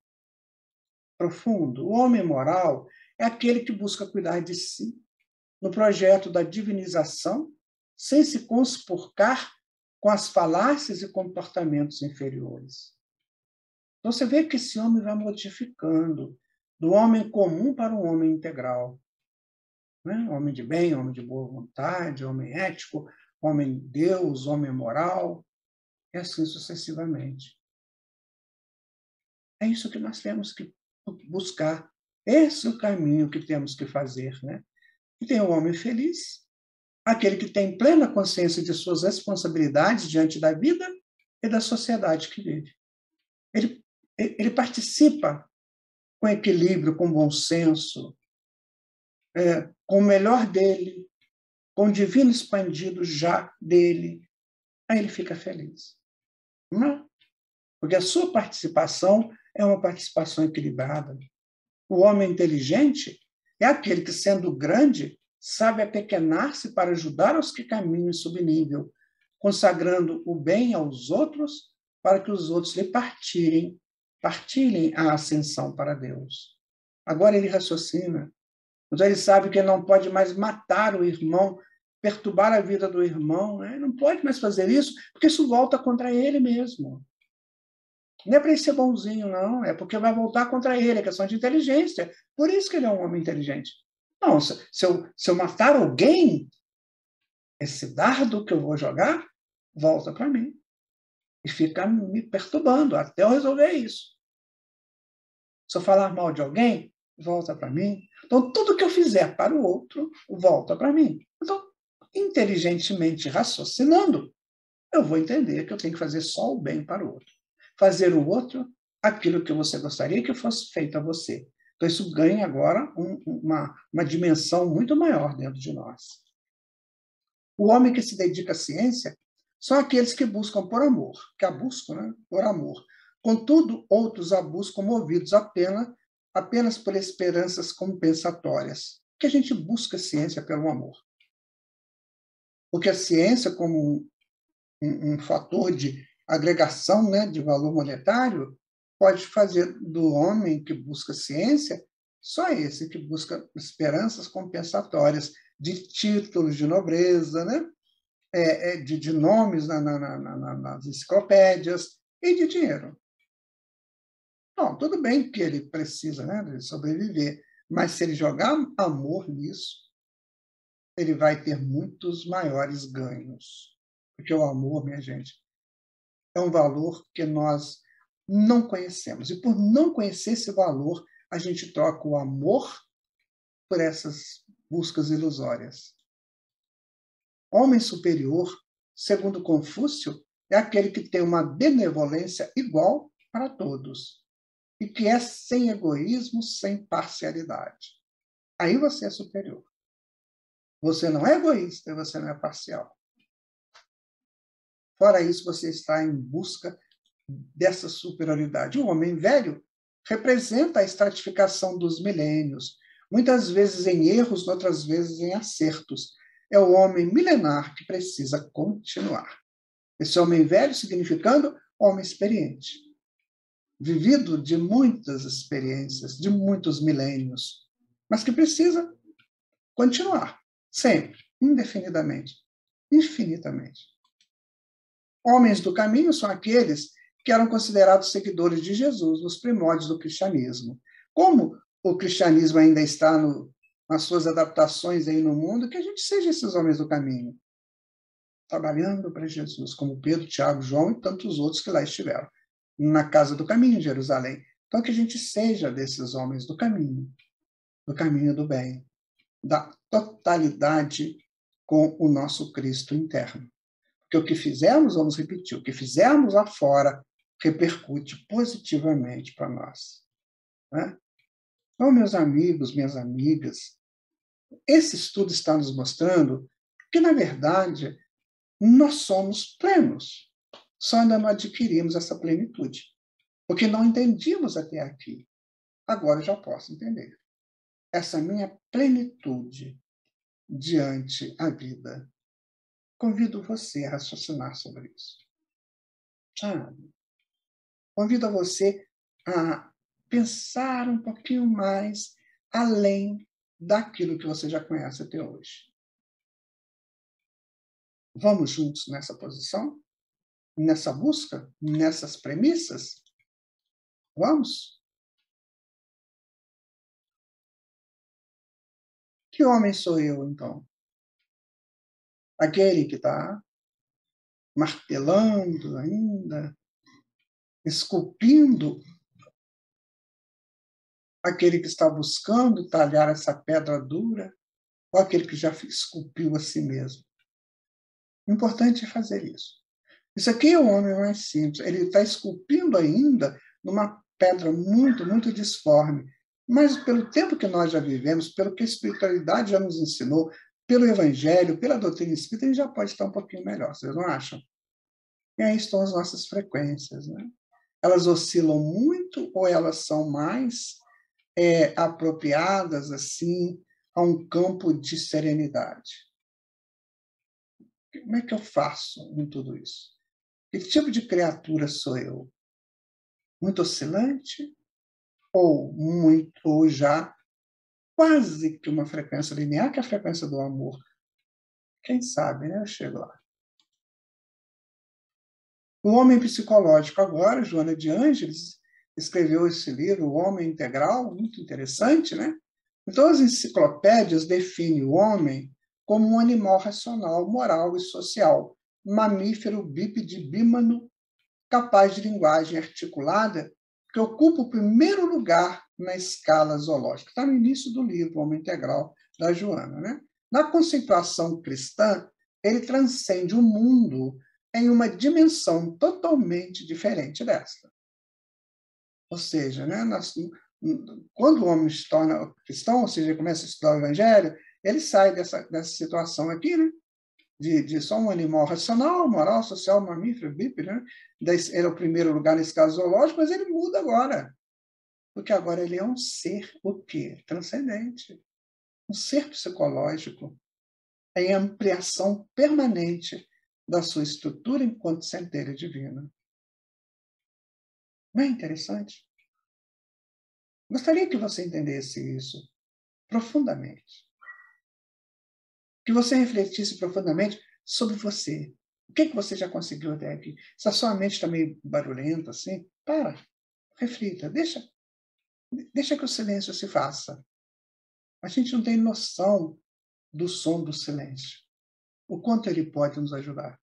profundo? O homem moral é aquele que busca cuidar de si no projeto da divinização, sem se conspurcar com as falácias e comportamentos inferiores. Então, você vê que esse homem vai modificando do homem comum para um homem integral. Né? Homem de bem, homem de boa vontade, homem ético, homem Deus, homem moral, e assim sucessivamente. É isso que nós temos que buscar. Esse é o caminho que temos que fazer. Né? E tem o homem feliz, aquele que tem plena consciência de suas responsabilidades diante da vida e da sociedade que vive. Ele participa com equilíbrio, com bom senso, com o melhor dele, com o divino expandido já dele. Aí ele fica feliz. Não é? Porque a sua participação é uma participação equilibrada. O homem inteligente é aquele que, sendo grande, sabe apequenar-se para ajudar os que caminham em subnível, consagrando o bem aos outros para que os outros lhe partilhem a ascensão para Deus. Agora ele raciocina. Então ele sabe que ele não pode mais matar o irmão, perturbar a vida do irmão. Né? Ele não pode mais fazer isso, porque isso volta contra ele mesmo. Não é para ele ser bonzinho, não. É porque vai voltar contra ele. É questão de inteligência. Por isso que ele é um homem inteligente. Não, se eu matar alguém, esse dardo que eu vou jogar volta para mim. E fica me perturbando até eu resolver isso. Se eu falar mal de alguém, volta para mim. Então, tudo que eu fizer para o outro, volta para mim. Então, inteligentemente raciocinando, eu vou entender que eu tenho que fazer só o bem para o outro. Fazer o outro aquilo que você gostaria que fosse feito a você. Então, isso ganha agora uma dimensão muito maior dentro de nós. O homem que se dedica à ciência são aqueles que buscam por amor, que a buscam, né? Por amor. Contudo, outros a buscam movidos apenas por esperanças compensatórias. Que a gente busca a ciência pelo amor. Porque a ciência, como um fator de agregação, né, de valor monetário, pode fazer do homem que busca ciência só esse que busca esperanças compensatórias de títulos de nobreza, né? De nomes nas enciclopédias e de dinheiro. Não, tudo bem que ele precisa, né, de sobreviver, mas se ele jogar amor nisso, ele vai ter muitos maiores ganhos. Porque o amor, minha gente, é um valor que nós não conhecemos. E por não conhecer esse valor, a gente troca o amor por essas buscas ilusórias. Homem superior, segundo Confúcio, é aquele que tem uma benevolência igual para todos e que é sem egoísmo, sem parcialidade. Aí você é superior. Você não é egoísta, você não é parcial. Fora isso, você está em busca dessa superioridade. O homem velho representa a estratificação dos milênios, muitas vezes em erros, outras vezes em acertos, é o homem milenar que precisa continuar. Esse homem velho significando homem experiente, vivido de muitas experiências, de muitos milênios, mas que precisa continuar, sempre, indefinidamente, infinitamente. Homens do caminho são aqueles que eram considerados seguidores de Jesus nos primórdios do cristianismo. Como o cristianismo ainda está nas suas adaptações aí no mundo, que a gente seja esses homens do caminho, trabalhando para Jesus, como Pedro, Tiago, João e tantos outros que lá estiveram, na casa do caminho em Jerusalém. Então, que a gente seja desses homens do caminho do bem, da totalidade com o nosso Cristo interno. Porque o que fizermos, vamos repetir, o que fizermos lá fora repercute positivamente para nós. Né? Então, meus amigos, minhas amigas, esse estudo está nos mostrando que, na verdade, nós somos plenos. Só ainda não adquirimos essa plenitude. Porque não entendíamos até aqui. Agora eu já posso entender. Essa minha plenitude diante a vida. Convido você a raciocinar sobre isso. Sabe? Convido você a pensar um pouquinho mais além daquilo que você já conhece até hoje. Vamos juntos nessa posição? Nessa busca? Nessas premissas? Vamos? Que homem sou eu, então? Aquele que está martelando ainda, esculpindo, aquele que está buscando talhar essa pedra dura, ou aquele que já esculpiu a si mesmo. O importante é fazer isso. Isso aqui é o homem mais simples. Ele está esculpindo ainda numa pedra muito, muito disforme. Mas pelo tempo que nós já vivemos, pelo que a espiritualidade já nos ensinou, pelo Evangelho, pela doutrina espírita, ele já pode estar um pouquinho melhor, vocês não acham? E aí estão as nossas frequências. Né? Elas oscilam muito ou elas são mais apropriadas assim a um campo de serenidade? Como é que eu faço em tudo isso? Que tipo de criatura sou eu? Muito oscilante? Ou já quase que uma frequência linear, que é a frequência do amor? Quem sabe, né? Eu chego lá. O homem psicológico agora, Joana de Ângeles, escreveu esse livro, O Homem Integral, muito interessante, né? Então, as enciclopédias definem o homem como um animal racional, moral e social, mamífero bípede bímano, capaz de linguagem articulada, que ocupa o primeiro lugar na escala zoológica. Está no início do livro, O Homem Integral, da Joana. Né? Na conceituação cristã, ele transcende o mundo em uma dimensão totalmente diferente desta. Ou seja, né, quando o homem se torna cristão, ou seja, começa a estudar o Evangelho, ele sai dessa situação aqui, né, de só um animal racional, moral, social, mamífero, bípede, né? Ele é o primeiro lugar nesse caso zoológico, mas ele muda agora. Porque agora ele é um ser, o quê? Transcendente. Um ser psicológico em ampliação permanente da sua estrutura enquanto centelha divina. Não é interessante? Gostaria que você entendesse isso profundamente. Que você refletisse profundamente sobre você. O que você já conseguiu até aqui? Se a sua mente está meio barulhenta, assim, reflita, deixa que o silêncio se faça. A gente não tem noção do som do silêncio, o quanto ele pode nos ajudar.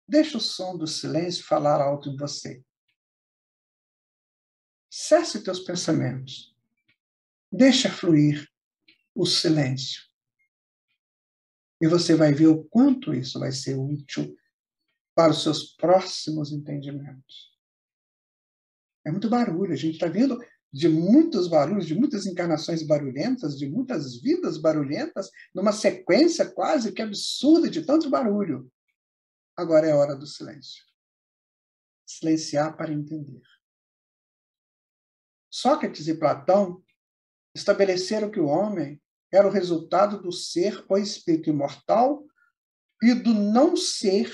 Deixa o som do silêncio falar alto em você. Cesse teus pensamentos. Deixa fluir o silêncio. E você vai ver o quanto isso vai ser útil para os seus próximos entendimentos. É muito barulho. A gente está vendo de muitos barulhos, de muitas encarnações barulhentas, de muitas vidas barulhentas, numa sequência quase que absurda de tanto barulho. Agora é hora do silêncio. Silenciar para entender. Sócrates e Platão estabeleceram que o homem era o resultado do ser ou espírito imortal e do não ser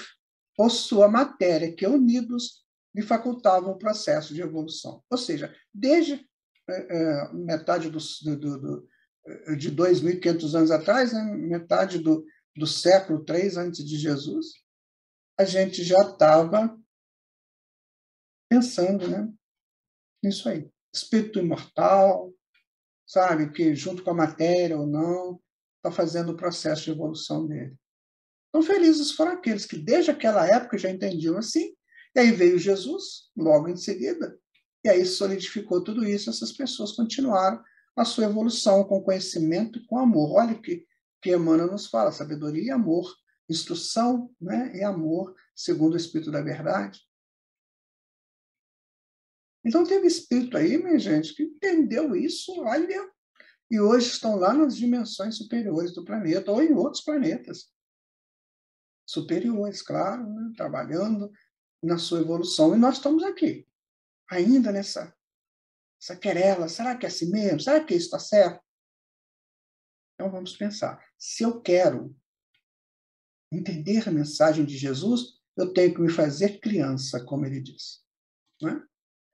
ou sua matéria, que unidos lhe facultavam o processo de evolução. Ou seja, desde metade de 2.500 anos atrás, né, metade do século III antes de Jesus, a gente já estava pensando, né, nisso aí. Espírito imortal, sabe, que junto com a matéria ou não, está fazendo o processo de evolução dele. Então, felizes foram aqueles que, desde aquela época, já entendiam assim, e aí veio Jesus, logo em seguida, e aí solidificou tudo isso, essas pessoas continuaram a sua evolução com conhecimento e com amor. Olha que Emmanuel nos fala, sabedoria e amor, instrução, né, e amor, segundo o Espírito da Verdade. Então, teve espírito aí, minha gente, que entendeu isso, olha, e hoje estão lá nas dimensões superiores do planeta, ou em outros planetas superiores, claro, né, trabalhando na sua evolução. E nós estamos aqui, ainda nessa querela. Será que é assim mesmo? Será que isso está certo? Então, vamos pensar. Se eu quero entender a mensagem de Jesus, eu tenho que me fazer criança, como ele diz. Não é?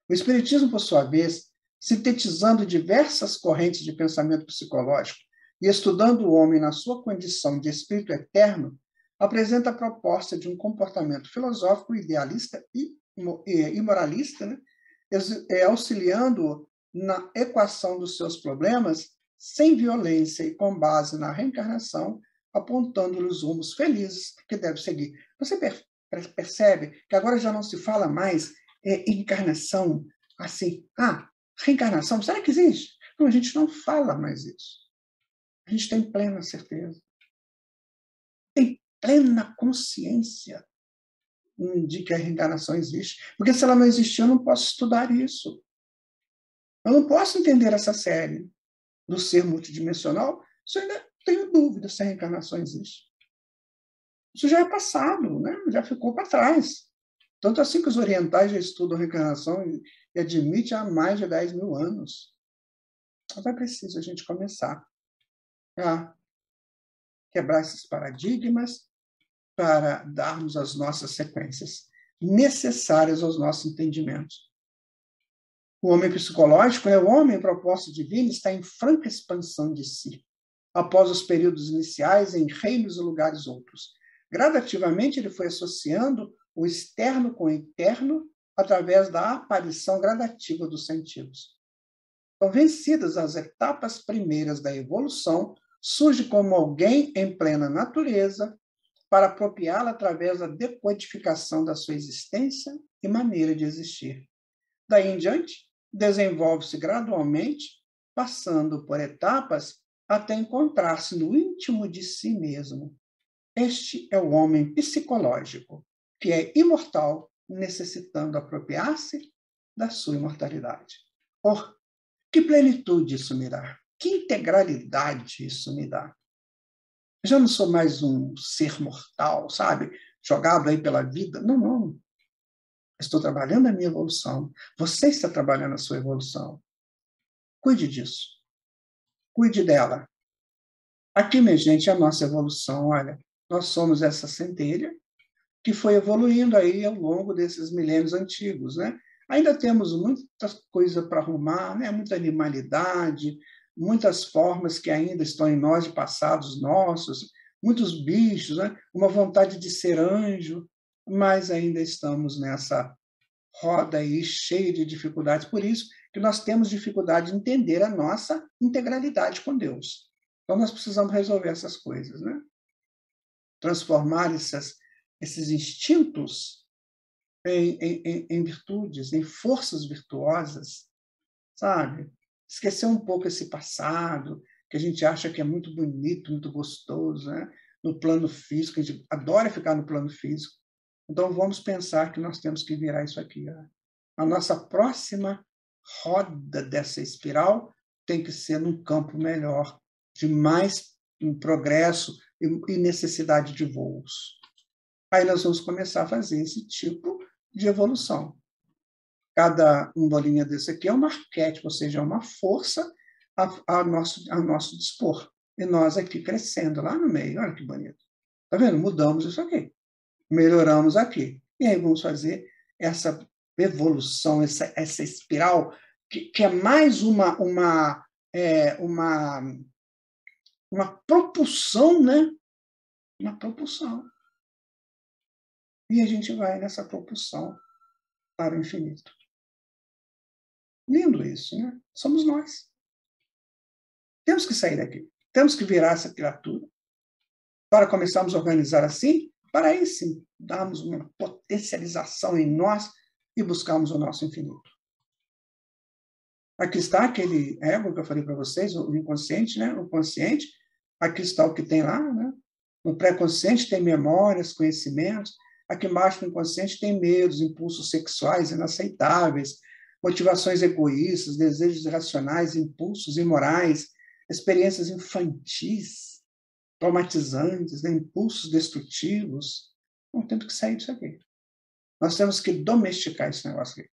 O Espiritismo, por sua vez, sintetizando diversas correntes de pensamento psicológico e estudando o homem na sua condição de espírito eterno, apresenta a proposta de um comportamento filosófico idealista e moralista, né? Auxiliando-o na equação dos seus problemas sem violência e com base na reencarnação, apontando-lhe os rumos felizes que deve seguir. Você percebe que agora já não se fala mais encarnação, assim, reencarnação, será que existe? Não, a gente não fala mais isso. A gente tem plena certeza. Tem plena consciência de que a reencarnação existe. Porque se ela não existir, eu não posso estudar isso. Eu não posso entender essa série do ser multidimensional se eu ainda tenho dúvida se a reencarnação existe. Isso já é passado, né? Já ficou para trás. Tanto assim que os orientais já estudam a reencarnação e admitem há mais de 10.000 anos. Mas é preciso a gente começar a quebrar esses paradigmas para darmos as nossas sequências necessárias aos nossos entendimentos. O homem psicológico, o homem proposta divina, está em franca expansão de si, após os períodos iniciais em reinos e lugares outros. Gradativamente, ele foi associando o externo com o interno através da aparição gradativa dos sentidos. Então, vencidas as etapas primeiras da evolução, surge como alguém em plena natureza para apropriá-la através da decodificação da sua existência e maneira de existir. Daí em diante, desenvolve-se gradualmente, passando por etapas até encontrar-se no íntimo de si mesmo. Este é o homem psicológico, que é imortal, necessitando apropriar-se da sua imortalidade. Oh, que plenitude isso me dá! Que integralidade isso me dá! Eu já não sou mais um ser mortal, sabe? Jogado aí pela vida. Não, não. Estou trabalhando a minha evolução. Você está trabalhando a sua evolução. Cuide disso. Cuide dela. Aqui, minha gente, é a nossa evolução. Olha, nós somos essa centelha que foi evoluindo aí ao longo desses milênios antigos, né? Ainda temos muita coisa para arrumar, né? Muita animalidade, muitas formas que ainda estão em nós, de passados nossos, muitos bichos, né? Uma vontade de ser anjo, mas ainda estamos nessa roda aí cheia de dificuldades. Por isso que nós temos dificuldade de entender a nossa integralidade com Deus. Então, nós precisamos resolver essas coisas, né? Transformar esses instintos em virtudes, em forças virtuosas, sabe? Esquecer um pouco esse passado, que a gente acha que é muito bonito, muito gostoso, né? No plano físico, a gente adora ficar no plano físico. Então, vamos pensar que nós temos que virar isso aqui. Ó. A nossa próxima roda dessa espiral tem que ser num campo melhor, de mais progresso e necessidade de voos. Aí nós vamos começar a fazer esse tipo de evolução. Cada bolinha desse aqui é um arquétipo, ou seja, é uma força a nosso dispor. e nós aqui crescendo lá no meio. Olha que bonito. Está vendo? Mudamos isso aqui. Melhoramos aqui. E aí vamos fazer essa evolução, essa espiral, que é mais uma propulsão, né? Uma propulsão. E a gente vai nessa propulsão para o infinito. Lindo isso, né? Somos nós. Temos que sair daqui. Temos que virar essa criatura para começarmos a organizar assim, para aí sim darmos uma potencialização em nós e buscarmos o nosso infinito. Aqui está aquele ego que eu falei para vocês, o inconsciente, né? O consciente. Aqui está o que tem lá, né? O pré-consciente tem memórias, conhecimentos. Aqui embaixo, no inconsciente, tem medos, impulsos sexuais inaceitáveis, motivações egoístas, desejos irracionais, impulsos imorais, experiências infantis, traumatizantes, né? Impulsos destrutivos. Não temos que sair disso aqui. Nós temos que domesticar esse negócio aqui.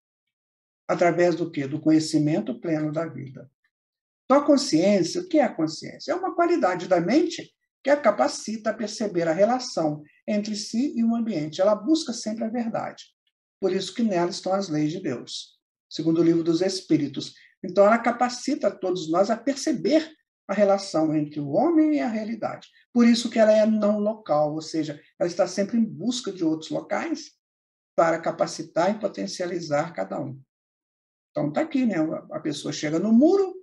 Através do quê? Do conhecimento pleno da vida. Então, a consciência, o que é a consciência? É uma qualidade da mente que a capacita a perceber a relação entre si e o ambiente. Ela busca sempre a verdade. Por isso que nela estão as leis de Deus, segundo o livro dos Espíritos. Então, ela capacita todos nós a perceber a relação entre o homem e a realidade. Por isso que ela é não local, ou seja, ela está sempre em busca de outros locais para capacitar e potencializar cada um. Então, está aqui, né? A pessoa chega no muro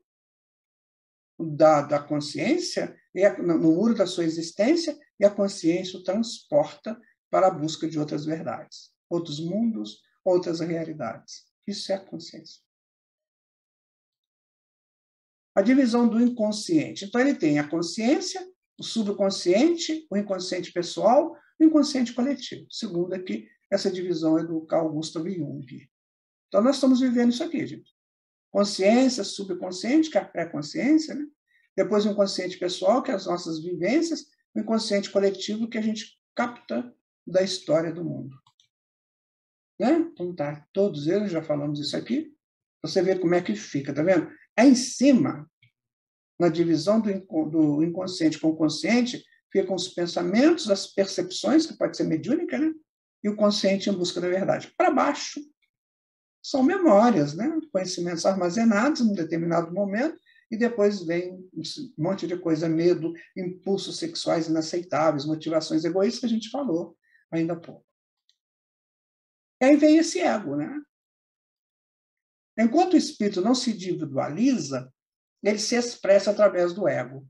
da consciência, no muro da sua existência, e a consciência o transporta para a busca de outras verdades, outros mundos, outras realidades. Isso é a consciência. A divisão do inconsciente. Então, ele tem a consciência, o subconsciente, o inconsciente pessoal e o inconsciente coletivo. Segundo aqui, essa divisão é do Carl Gustav Jung. Então, nós estamos vivendo isso aqui, gente. Consciência, subconsciente, que é a pré-consciência, né? Depois o inconsciente pessoal, que é as nossas vivências, o inconsciente coletivo, que a gente capta da história do mundo. Né? Então tá, todos eles, já falamos isso aqui. Você vê como é que fica, tá vendo? Aí em cima, na divisão do inconsciente com o consciente, ficam os pensamentos, as percepções, que pode ser mediúnica, né? E o consciente em busca da verdade. Para baixo, são memórias, né? Conhecimentos armazenados em um determinado momento, e depois vem um monte de coisa, medo, impulsos sexuais inaceitáveis, motivações egoístas, que a gente falou ainda há pouco. E aí vem esse ego, né? Enquanto o espírito não se individualiza, ele se expressa através do ego.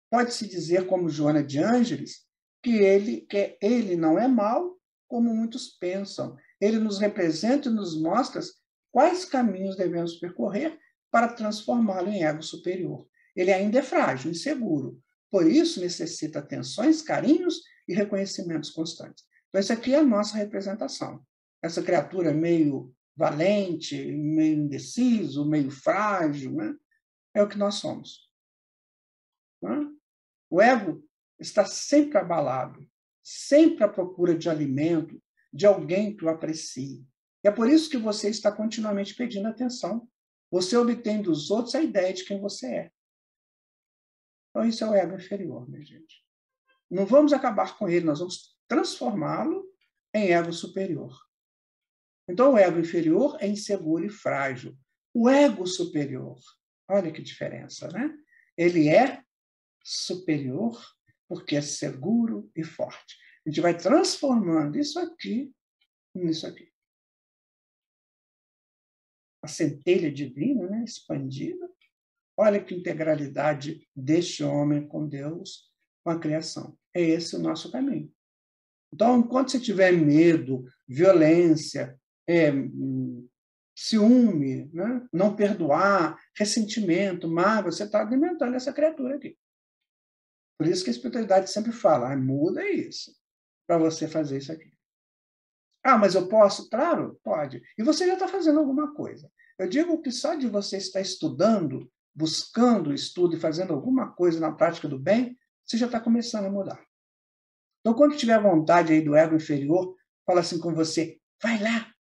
Pode-se dizer, como Joana de Ângeles, que ele não é mau, como muitos pensam. Ele nos representa e nos mostra quais caminhos devemos percorrer para transformá-lo em ego superior. Ele ainda é frágil, inseguro. Por isso, necessita atenções, carinhos e reconhecimentos constantes. Então, essa aqui é a nossa representação. Essa criatura meio valente, meio indeciso, meio frágil, né? É o que nós somos. Né? O ego está sempre abalado, sempre à procura de alimento, de alguém que o aprecie. E é por isso que você está continuamente pedindo atenção. Você obtém dos outros a ideia de quem você é. Então, isso é o ego inferior, minha gente. Não vamos acabar com ele, nós vamos transformá-lo em ego superior. Então, o ego inferior é inseguro e frágil. O ego superior, olha que diferença, né? Ele é superior porque é seguro e forte. A gente vai transformando isso aqui nisso aqui. A centelha divina, né, expandida. Olha que integralidade deste homem com Deus, com a criação. É esse o nosso caminho. Então, enquanto você tiver medo, violência, ciúme, né, não perdoar, ressentimento, mágoa, você está alimentando essa criatura aqui. Por isso que a espiritualidade sempre fala, muda isso, para você fazer isso aqui. Ah, mas eu posso? Claro, pode. E você já está fazendo alguma coisa. Eu digo que só de você estar estudando, buscando estudo e fazendo alguma coisa na prática do bem, você já está começando a mudar. Então, quando tiver vontade aí do ego inferior, fala assim com você, vai lá,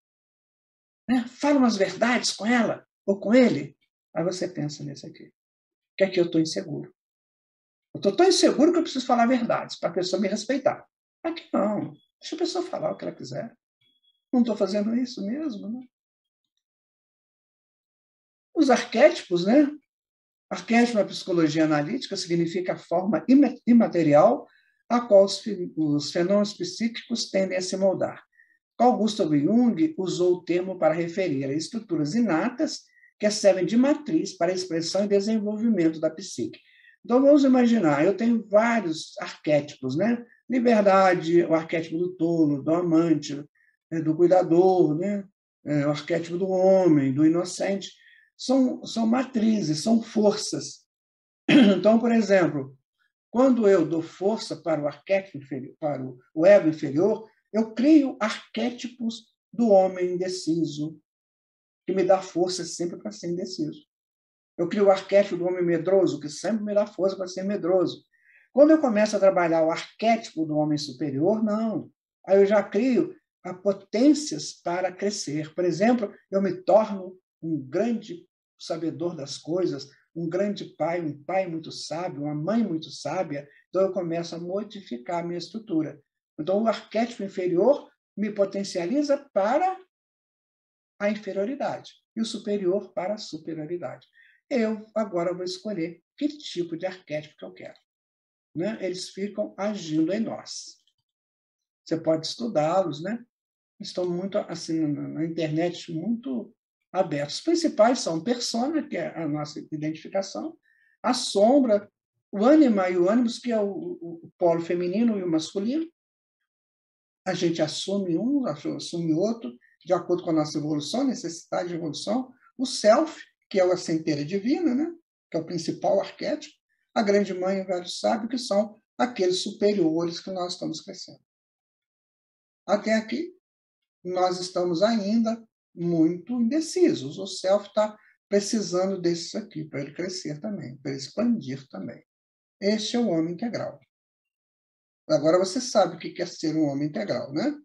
né? Fala umas verdades com ela ou com ele. Aí você pensa nesse aqui. Que aqui eu estou inseguro. Eu estou tão inseguro que eu preciso falar verdades para a pessoa me respeitar. Aqui não. Deixa a pessoa falar o que ela quiser. Não estou fazendo isso mesmo, né? Os arquétipos, né? Arquétipo na psicologia analítica significa a forma imaterial a qual os fenômenos psíquicos tendem a se moldar. Carl Gustav Jung usou o termo para referir a estruturas inatas que servem de matriz para a expressão e desenvolvimento da psique. Então, vamos imaginar, eu tenho vários arquétipos, né? Liberdade, o arquétipo do tolo, do amante, do cuidador, né? O arquétipo do homem, do inocente. São matrizes, são forças. Então, por exemplo, quando eu dou força para o arquétipo inferior, para o ego inferior, eu crio arquétipos do homem indeciso, que me dá força sempre para ser indeciso. Eu crio o arquétipo do homem medroso, que sempre me dá força para ser medroso. Quando eu começo a trabalhar o arquétipo do homem superior, não. Aí eu já crio potências para crescer. Por exemplo, eu me torno um grande sabedor das coisas, um grande pai, um pai muito sábio, uma mãe muito sábia. Então eu começo a modificar a minha estrutura. Então o arquétipo inferior me potencializa para a inferioridade e o superior para a superioridade. Eu agora vou escolher que tipo de arquétipo que eu quero. Né? Eles ficam agindo em nós. Você pode estudá-los, né? Estão muito assim na internet, muito abertos. Os principais são persona, que é a nossa identificação, a sombra, o ânima e o ânimos, que é o polo feminino e o masculino. A gente assume um, assume outro, de acordo com a nossa evolução, necessidade de evolução. O self, que é a centelha divina, né? Que é o principal arquétipo. A grande mãe e o velho sábio, que são aqueles superiores que nós estamos crescendo. Até aqui, nós estamos ainda muito indecisos. O self está precisando desses aqui, para ele crescer também, para ele expandir também. Este é o homem integral. Agora você sabe o que é ser um homem integral, né?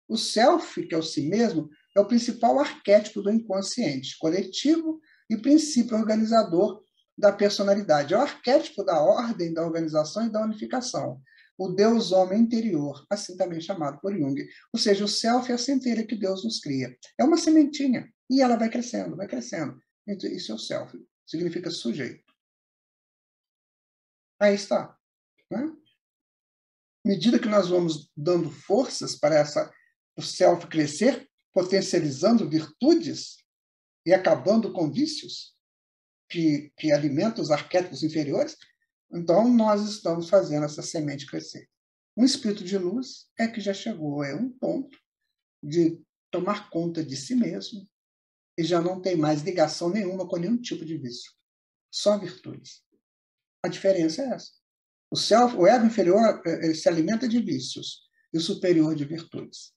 O self, que é o si mesmo, é o principal arquétipo do inconsciente, coletivo e princípio organizador da personalidade. É o arquétipo da ordem, da organização e da unificação. O Deus homem interior, assim também chamado por Jung. Ou seja, o self é a centelha que Deus nos cria. É uma sementinha e ela vai crescendo, vai crescendo. Então, isso é o self, significa sujeito. Aí está. Né? À medida que nós vamos dando forças para o self crescer, potencializando virtudes e acabando com vícios que alimentam os arquétipos inferiores, então nós estamos fazendo essa semente crescer. Um espírito de luz é que já chegou a um ponto de tomar conta de si mesmo e já não tem mais ligação nenhuma com nenhum tipo de vício, só virtudes. A diferença é essa. O ego inferior ele se alimenta de vícios e o superior de virtudes.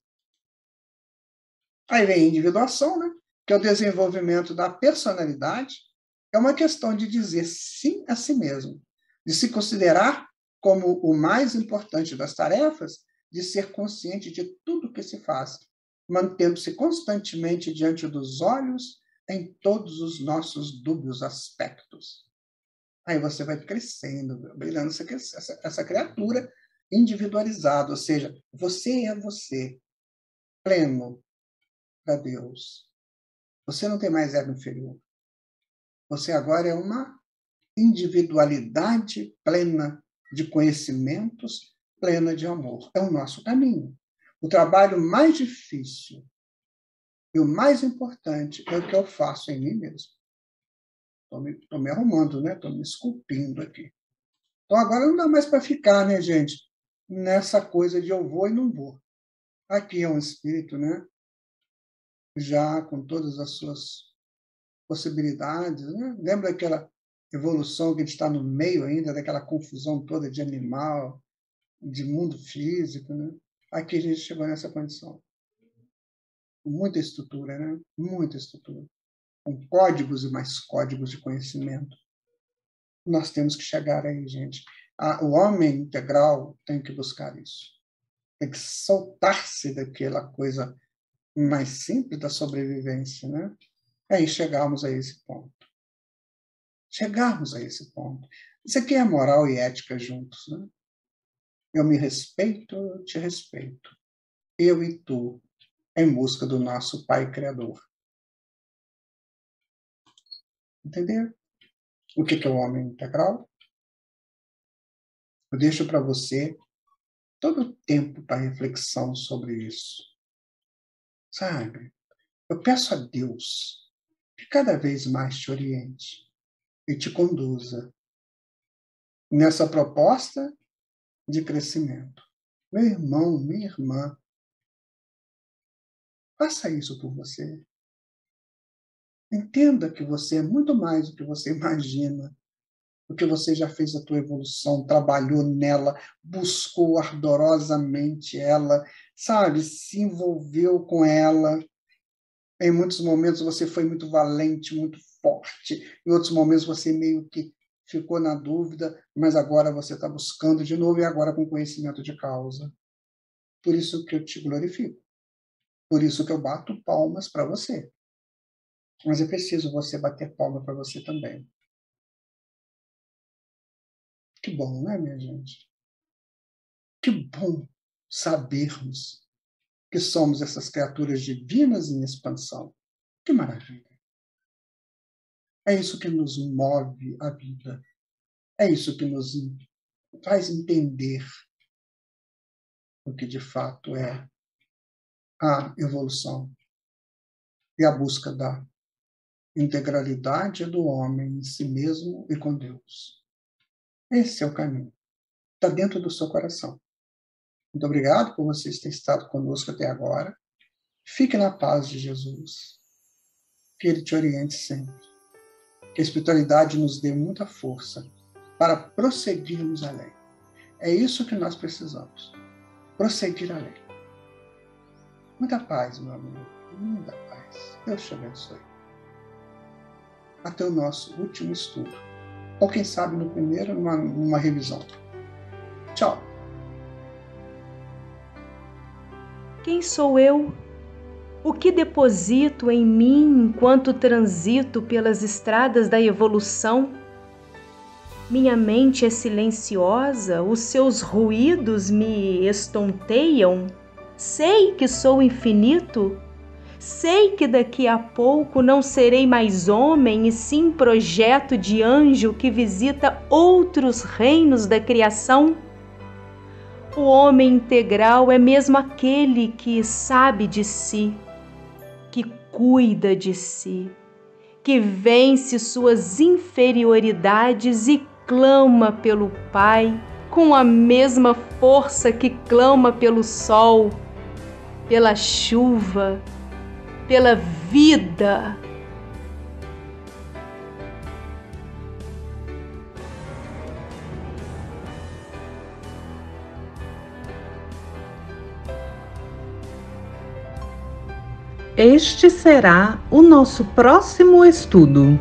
Aí vem a individuação, né? Que é o desenvolvimento da personalidade. É uma questão de dizer sim a si mesmo, de se considerar como o mais importante das tarefas, de ser consciente de tudo que se faz, mantendo-se constantemente diante dos olhos em todos os nossos dúbios aspectos. Aí você vai crescendo, brilhando essa criatura individualizada, ou seja, você é você, pleno para Deus. Você não tem mais ego inferior. Você agora é uma individualidade plena de conhecimentos, plena de amor. É o nosso caminho. O trabalho mais difícil e o mais importante é o que eu faço em mim mesmo. Estou me arrumando, né? Estou me esculpindo aqui. Então, agora não dá mais para ficar, né, gente, nessa coisa de eu vou e não vou. Aqui é um espírito, né? Já com todas as suas possibilidades, né? Lembra daquela evolução que a gente está no meio ainda, daquela confusão toda de animal, de mundo físico, né? Aqui a gente chegou nessa condição. Muita estrutura, né? Muita estrutura. Com códigos e mais códigos de conhecimento. Nós temos que chegar aí, gente. O homem integral tem que buscar isso. Tem que soltar-se daquela coisa mais simples da sobrevivência, né? Aí chegarmos a esse ponto. Chegarmos a esse ponto. Isso aqui é moral e ética juntos, né? Eu me respeito, eu te respeito. Eu e tu, em busca do nosso Pai Criador. Entendeu? O que é o homem integral? Eu deixo para você todo o tempo para reflexão sobre isso. Sabe? Eu peço a Deus que cada vez mais te oriente e te conduza nessa proposta de crescimento. Meu irmão, minha irmã, faça isso por você. Entenda que você é muito mais do que você imagina, porque você já fez a tua evolução, trabalhou nela, buscou ardorosamente ela, sabe, se envolveu com ela. Em muitos momentos você foi muito valente, muito forte. Em outros momentos você meio que ficou na dúvida, mas agora você está buscando de novo e agora com conhecimento de causa. Por isso que eu te glorifico. Por isso que eu bato palmas para você. Mas é preciso você bater palma para você também. Que bom, né, minha gente? Que bom sabermos que somos essas criaturas divinas em expansão. Que maravilha. É isso que nos move a vida. É isso que nos faz entender o que de fato é a evolução e a busca da integralidade do homem em si mesmo e com Deus. Esse é o caminho. Está dentro do seu coração. Muito obrigado por vocês terem estado conosco até agora. Fique na paz de Jesus. Que Ele te oriente sempre. Que a espiritualidade nos dê muita força para prosseguirmos além. É isso que nós precisamos. Prosseguir além. Muita paz, meu amigo. Muita paz. Deus te abençoe. Até o nosso último estudo. Ou quem sabe no primeiro, numa revisão. Tchau. Quem sou eu? O que deposito em mim enquanto transito pelas estradas da evolução? Minha mente é silenciosa, os seus ruídos me estonteiam. Sei que sou infinito. Sei que daqui a pouco não serei mais homem e sim projeto de anjo que visita outros reinos da criação. O homem integral é mesmo aquele que sabe de si, que cuida de si, que vence suas inferioridades e clama pelo Pai com a mesma força que clama pelo sol, pela chuva, pela vida. Este será o nosso próximo estudo.